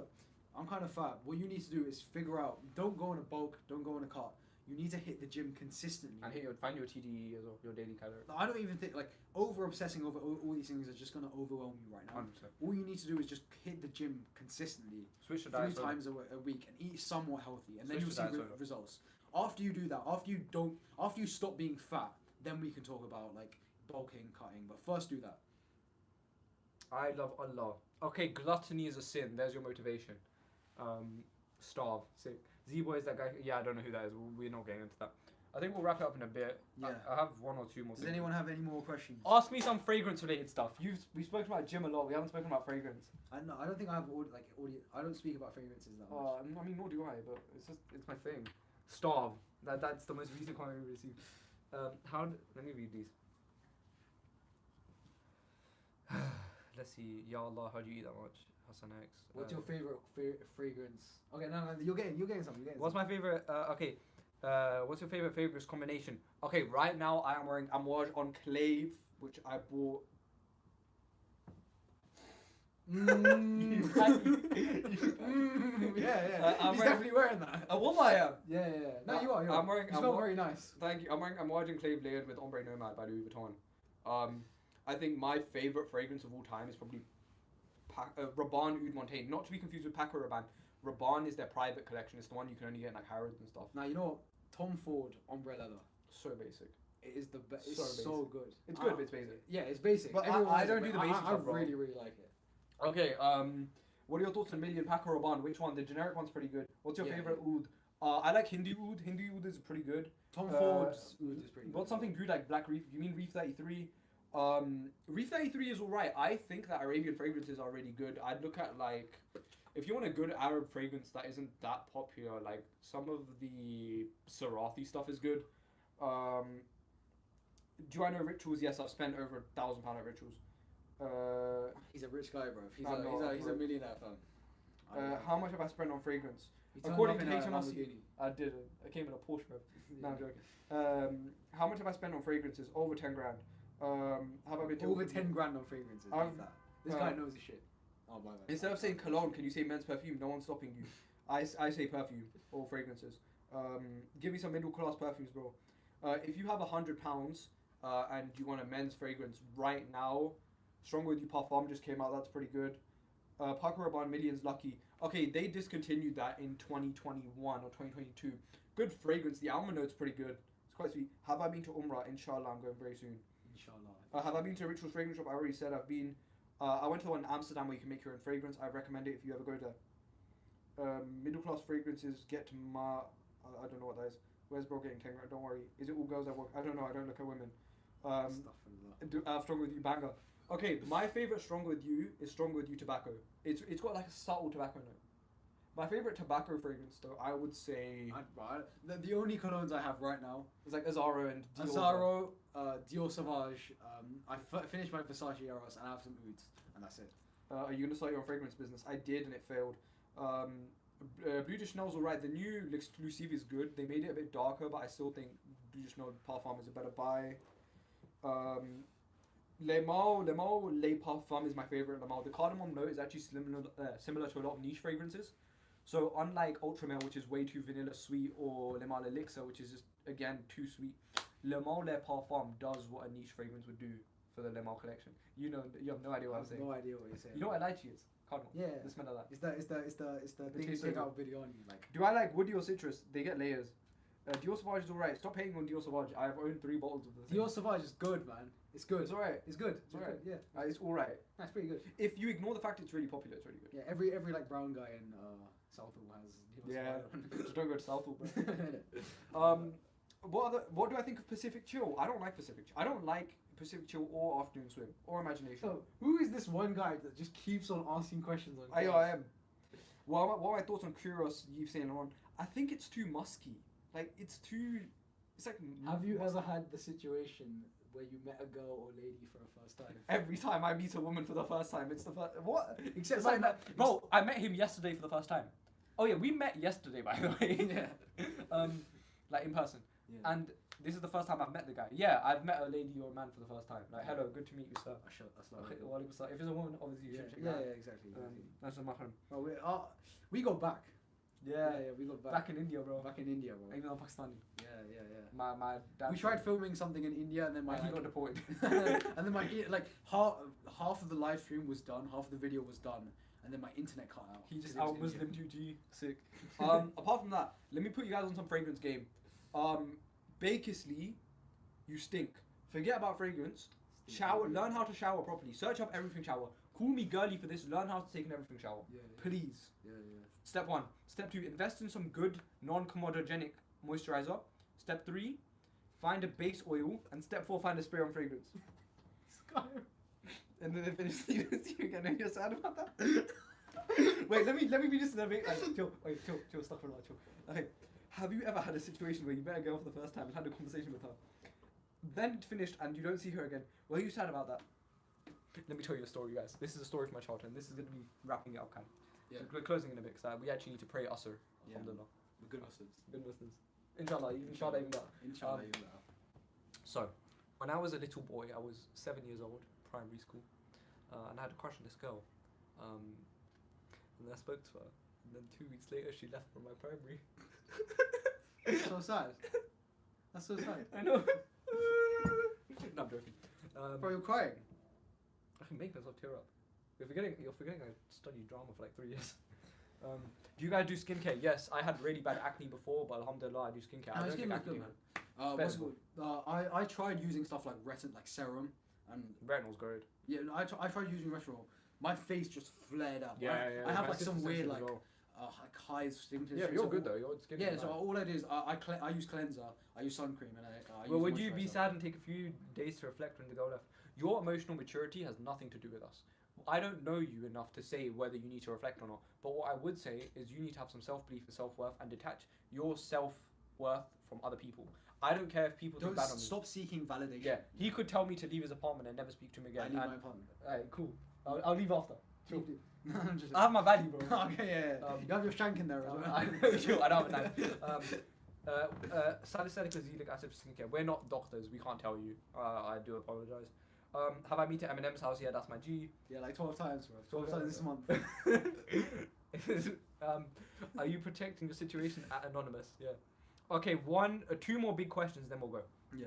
I'm kind of fat. What you need to do is figure out. Don't go in a bulk. Don't go in a cart. You need to hit the gym consistently. And find your TDE as well, your daily calorie. I don't even think like over obsessing over all these things is just gonna overwhelm you right now. 100%. All you need to do is just hit the gym consistently, Switch to 3 diet. times a week, and eat somewhat healthy, and then Switch you'll to see diet soda. results. After you do that, after you stop being fat, then we can talk about like bulking, cutting. But first, do that. I love Allah. Okay, gluttony is a sin. There's your motivation. Starve. Sick. Z-Boy is that guy. Yeah, I don't know who that is. We're not getting into that. I think we'll wrap it up in a bit. Yeah. I have one or two more. Does things. anyone have any more questions? Ask me some fragrance related stuff. We've spoken about gym a lot. We haven't spoken about fragrance. I don't think I have audio. I don't speak about fragrances that much. I mean, nor do I, but it's my thing. Starve. That's the most recent comment we've received. Let me read these. Let's see. Ya Allah, how do you eat that much? Hassan X. What's your favorite fragrance? Okay, no, you're getting some. What's my favorite? Okay. What's your favorite fragrance combination? Okay, right now I am wearing Amouage Enclave, which I bought. Yeah. I'm He's wearing- definitely wearing that. Wallah, I am. Yeah. No, you are. I'm wearing. You smell very nice. Thank you. I'm wearing Amouage Enclave layered with Ombre Nomad by Louis Vuitton. I think my favorite fragrance of all time is probably Rabanne Oud Montaigne. Not to be confused with Paco Rabanne. Rabanne is their private collection. It's the one you can only get in like Harrods and stuff. Now you know what? Tom Ford Ombre Leather. So basic. It is the best. It's So so good. It's good, but it's basic. Yeah, it's basic. But Everyone I has it, don't but do the basic I stuff, bro. really like it. Okay. What are your thoughts on Million Paco Rabanne? Which one? The generic one's pretty good. What's your Yeah. favorite oud? I like Hindu oud. Hindu oud is pretty good. Tom Uh, Ford's oud is pretty good. What's something good like Black Reef? You mean Reef 33? Reef 33 is alright. I think that Arabian fragrances are really good. I'd look at like, if you want a good Arab fragrance that isn't that popular, like some of the Sarathi stuff is good. Do I know Rituals? Yes, I've spent over £1,000 at Rituals. He's a rich guy, bro. He's I'm not, a bro. millionaire, fam. How much have I spent on fragrance? He turned according up to in a HMRC, Lamborghini. I did. I came in a Porsche, bro. No, I'm Yeah. joking. How much have I spent on fragrances? Over 10 grand. Have I been to Over 10 grand on fragrances. I've- Like that. This guy knows his shit. I'll buy that. Instead of saying cologne, can you say men's perfume? No one's stopping you. I say perfume or fragrances. Give me some middle class perfumes, bro. If you have £100 and you want a men's fragrance right now, Strong With You Parfum just came out. That's pretty good. Paco Rabanne Millions Lucky. Okay, they discontinued that in 2021 or 2022. Good fragrance. The almond note's pretty good. It's quite sweet. Have I been to Umrah? Inshallah, I'm going very soon. Inshallah. Have I been to a Rituals fragrance shop? I already said I've been. I went to one in Amsterdam where you can make your own fragrance. I recommend it if you ever go there. Middle class fragrances get I don't know what that is. Where's bro getting 10 grand? Don't worry. Is it all girls that work? I don't know. I don't look at women. Stuff and that. I have Strong With You banger. Okay, my favorite Strong With You is Strong With You tobacco. It's got like a subtle tobacco note. My favorite tobacco fragrance though, I would say The only colognes I have right now, it's like Azaro and Dior. Azaro, Dior Sauvage. I finished my Versace Eros and I have some ouds, and that's it. Are you gonna start your own fragrance business? I did and it failed. Bleu de Chanel's alright. The new L'Exclusive is good. They made it a bit darker, but I still think Bleu de Chanel Parfum is a better buy. Le Male Le Parfum is my favorite. Le Male. The cardamom note is actually similar to a lot of niche fragrances. So unlike Ultramel, which is way too vanilla sweet, or Le Male Elixir, which is just again too sweet, Le Male Le Parfum does what a niche fragrance would do for the Le Male collection. You know, you have no idea what I I'm have saying. no idea what you're saying. You know what a lychee is? Cardinal. Yeah. The smell of that. It's the thing you tastes take so out biryani like. Do I like woody or citrus? They get layers. Dior Sauvage is alright. Stop hating on Dior Sauvage. I've owned 3 bottles of the Dior Sauvage is good, man. It's good. It's alright. It's good. It's alright. good. Yeah. It's alright. That's pretty good. If you ignore the fact it's really popular, it's really good. Yeah. Every like brown guy in Southall has Dior Yeah. Sauvage. Just don't go to Southall, bro. on. What do I think of Pacific Chill? I don't like Pacific Chill. I don't like Pacific Chill or Afternoon Swim or Imagination. So who is this one guy that just keeps on asking questions on? I cars? am. Well, what are my thoughts on Curious? You've seen on. I think it's too musky. Like it's too. It's like. Have you ever had the situation where you met a girl or lady for the first time? Every time I meet a woman for the first time, it's the first. What? Except It's like like that. Bro, I met him yesterday for the first time. Oh yeah, we met yesterday, by the way. Yeah. Like in person. Yeah. And this is the first time I've met the guy. Yeah, I've met a lady or a man for the first time. Like, hello, good to meet you, sir. That's not. Okay, walaikum salam. If it's a woman, obviously you Yeah, should check yeah, her out. yeah, exactly. That's a mahram. Oh, we go back. Yeah, we go back. back in India, bro. Back in India, bro. Even though I'm Pakistani. Yeah. My dad. We tried filming something in India, and then my He got deported. and then my like half of the live stream was done, half of the video was done, and then my internet cut out. He just 'cause it was out Muslim Indian. 2G. Sick. Apart from that, let me put you guys on some fragrance game. Bakisly, you stink. Forget about fragrance. Shower. Learn how to shower properly. Search up everything shower. Call me girly for this. Learn how to take an everything shower. Yeah. Please. Yeah. Step 1. Step 2. Invest in some good non-commodogenic moisturizer. Step 3. Find a base oil. And step 4. Find a spray on fragrance. And then they finish you again. And you're sad about that. Wait, let me be just a bit like chill, stuff for a while, chill. Okay. Have you ever had a situation where you met a girl for the first time and had a conversation with her? Then it finished and you don't see her again. Were you sad about that? Let me tell you a story, guys. This is a story from my childhood, and this is going to be wrapping it up, kind of. Yeah. So we're closing in a bit, because we actually need to pray Asr. Yeah. Alhamdulillah. We're good Muslims. Good Muslims. Inshallah, inshallah, even that. Inshallah, Um, you better. So, when I was a little boy, I was 7 years old, primary school, and I had a crush on this girl. And I spoke to her, and then 2 weeks later, she left from my primary. That's so sad. That's so sad. I know. No, I'm joking. Bro, you're crying. I can make myself tear up. You're forgetting I studied drama for like 3 years. Do you guys do skincare? Yes, I had really bad acne before, but alhamdulillah, I do skincare. I No, don't skin think looks acne, good, man. What's it Better. called? I tried using stuff like like serum, and Retinol's good. yeah, I tried using retinol. My face just flared up. Yeah, I have my like some sister's weird sensitive like as well. high skin. Yeah, but you're good though. Your skin. Yeah, is so nice. all I do is I use cleanser, I use sun cream, and I Well, use would you be moisturizer. sad and take a few days to reflect when the girl left? Your emotional maturity has nothing to do with us. I don't know you enough to say whether you need to reflect or not. But what I would say is you need to have some self-belief and self-worth and detach your self-worth from other people. I don't care if people Don't think bad on me. stop seeking validation. Yeah, he could tell me to leave his apartment and never speak to him I again. leave and, my apartment. Alright, cool. I'll leave after. Chill. No, I'm just. I have my value, bro. Okay, yeah. You have your shank in there as well. I know, chill, I don't have a knife. Salicylic azelaic acid for skincare. We're not doctors. We can't tell you. I do apologize. Have I met at Eminem's house? Yeah, that's my G. Yeah, like 12 times, bro. 12 times this month. Are you protecting your situation at Anonymous? Yeah. Okay, 2 more big questions, then we'll go. Yeah.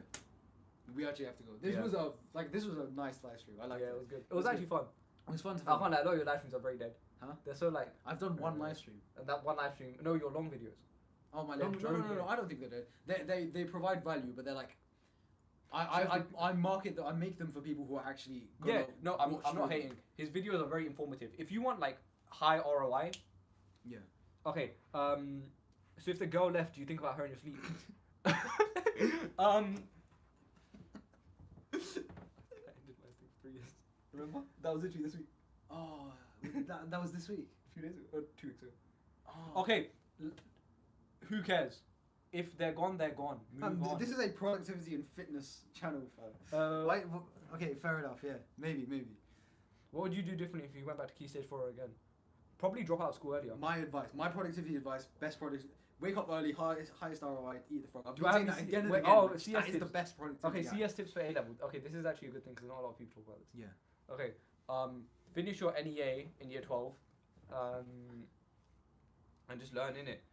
We actually have to go. This Yeah. was a nice live stream. I liked Yeah, it. it was good. It was actually fun. It was fun to I film. can't lie, a lot of your live streams are very dead. Huh? They're so like, I've done one Yeah. live stream. and that one live stream. No, your long videos. Oh my They're god! No, joking. I don't think they did. They provide value, but they're like, I market them. I make them for people who are actually. Yeah, gonna no, I'm watch not them. hating. His videos are very informative. If you want like high ROI, Yeah. okay. So if the girl left, do you think about her in your sleep? I ended my thing for 3 years. Remember? That was literally this week. Oh, that was this week. A few days ago, or 2 weeks ago. Oh. Okay, who cares? If they're gone, they're gone. Move on. This is a productivity and fitness channel, fam. Okay, fair enough. Yeah, maybe. What would you do differently if you went back to Key Stage 4 again? Probably drop out of school earlier. My advice, my productivity advice, best product. Wake up early, highest ROI, eat the frog. I've Do been I saying have that any again and wait, again. oh, but CS that is the tips. best productivity. Okay, hack. CS tips for A level. Okay, this is actually a good thing because not a lot of people talk about this. Yeah. Okay, finish your NEA in year 12. and just learn in it.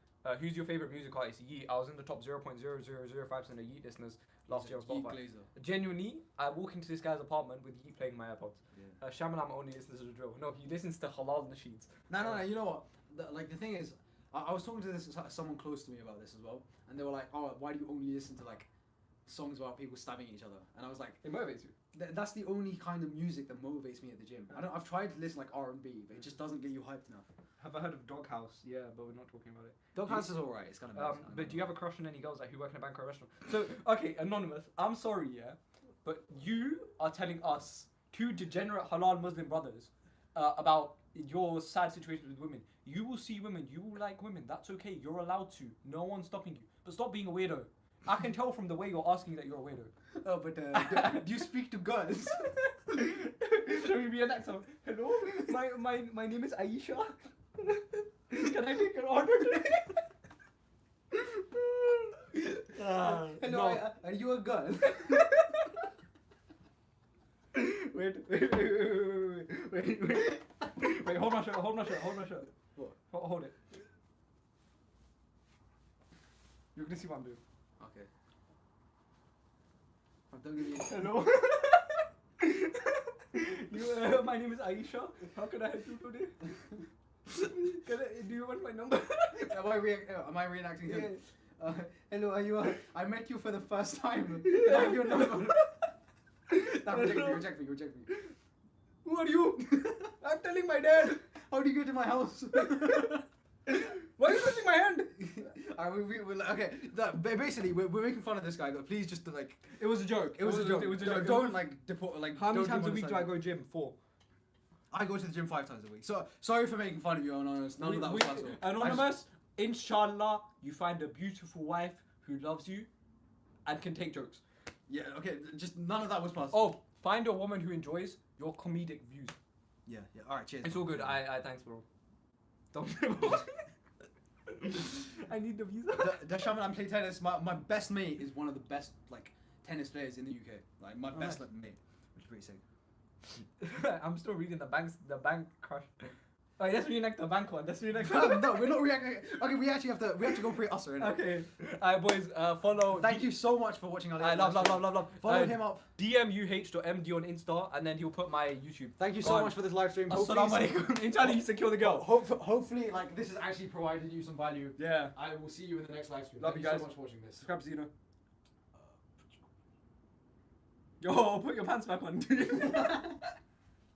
Who's your favorite music artist? Yeet. I was in the top 0.0005% of Yeet listeners last year on Yeet Spotify. Glazer. Genuinely, I walk into this guy's apartment with Yeet playing my AirPods. Yeah. Shamalam only listens to the drill. No, he listens to Halal Nasheeds. No. You know what? The thing is, I was talking to someone close to me about this as well, and they were like, "Oh, why do you only listen to like songs about people stabbing each other?" And I was like, It motivates you. That's the only kind of music that motivates me at the gym. I've tried to listen like R&B, but it just doesn't get you hyped enough. Have I heard of Doghouse? Yeah, but we're not talking about it. Doghouse is alright. It's kind of. But do you have a crush on any girls like who work in a bank or a restaurant? So okay, anonymous. I'm sorry, yeah, but you are telling us, two degenerate halal Muslim brothers, about your sad situations with women. You will see women. You will like women. That's okay. You're allowed to. No one's stopping you. But stop being a weirdo. I can tell from the way you're asking that you're a weirdo. Oh, but do you speak to girls? Shall we be an actor? Hello, my name is Aisha. Can I take your order today? Hello, no. are you a girl? Wait, hold my shirt. What? Hold it. You're gonna see what I'm doing. Okay. Oh, don't give me. Hello. My name is Aisha. How can I help you today? Do you want my number? Am I reenacting him? Yeah. Hello, are you? I met you for the first time. Can I have your number? Nah, reject me. Who are you? I'm telling my dad. How do you get to my house? Why are you touching my hand? Okay. Basically, we're making fun of this guy, but please just like. It was a joke. It was a joke. It was a joke. Don't like deport. Like. How many don't times a week do I demonetize go gym? 4. I go to the gym 5 times a week. So sorry for making fun of you, Anonymous. None of that was personal. Anonymous, inshallah, you find a beautiful wife who loves you and can take jokes. Yeah. Okay. Just none of that was personal. Oh, find a woman who enjoys your comedic views. Yeah. All right. Cheers. It's all good. I thanks, bro. Don't. I need the visa. The shaman I play tennis. My best mate is one of the best like tennis players in the UK. Like my best like, mate, which is pretty sick. I'm still reading the bank crush. Oh, let's reenact the bank one. Let's reenact. No, we're not reacting. Okay, we actually have to go pre-usher. Okay. Alright, boys. Follow. Thank you so much for watching our. I love. Follow him up. DMUH.MD on Insta, and then he'll put my YouTube. Thank you Go so on. much for this live stream. Assalamu alaikum. Inshallah, you secure the girl. Hopefully, like this has actually provided you some value. Yeah. I will see you in the next live stream. Love Thank you guys. so much for watching this. Subscribe to Zeno. Yo, put your pants back on.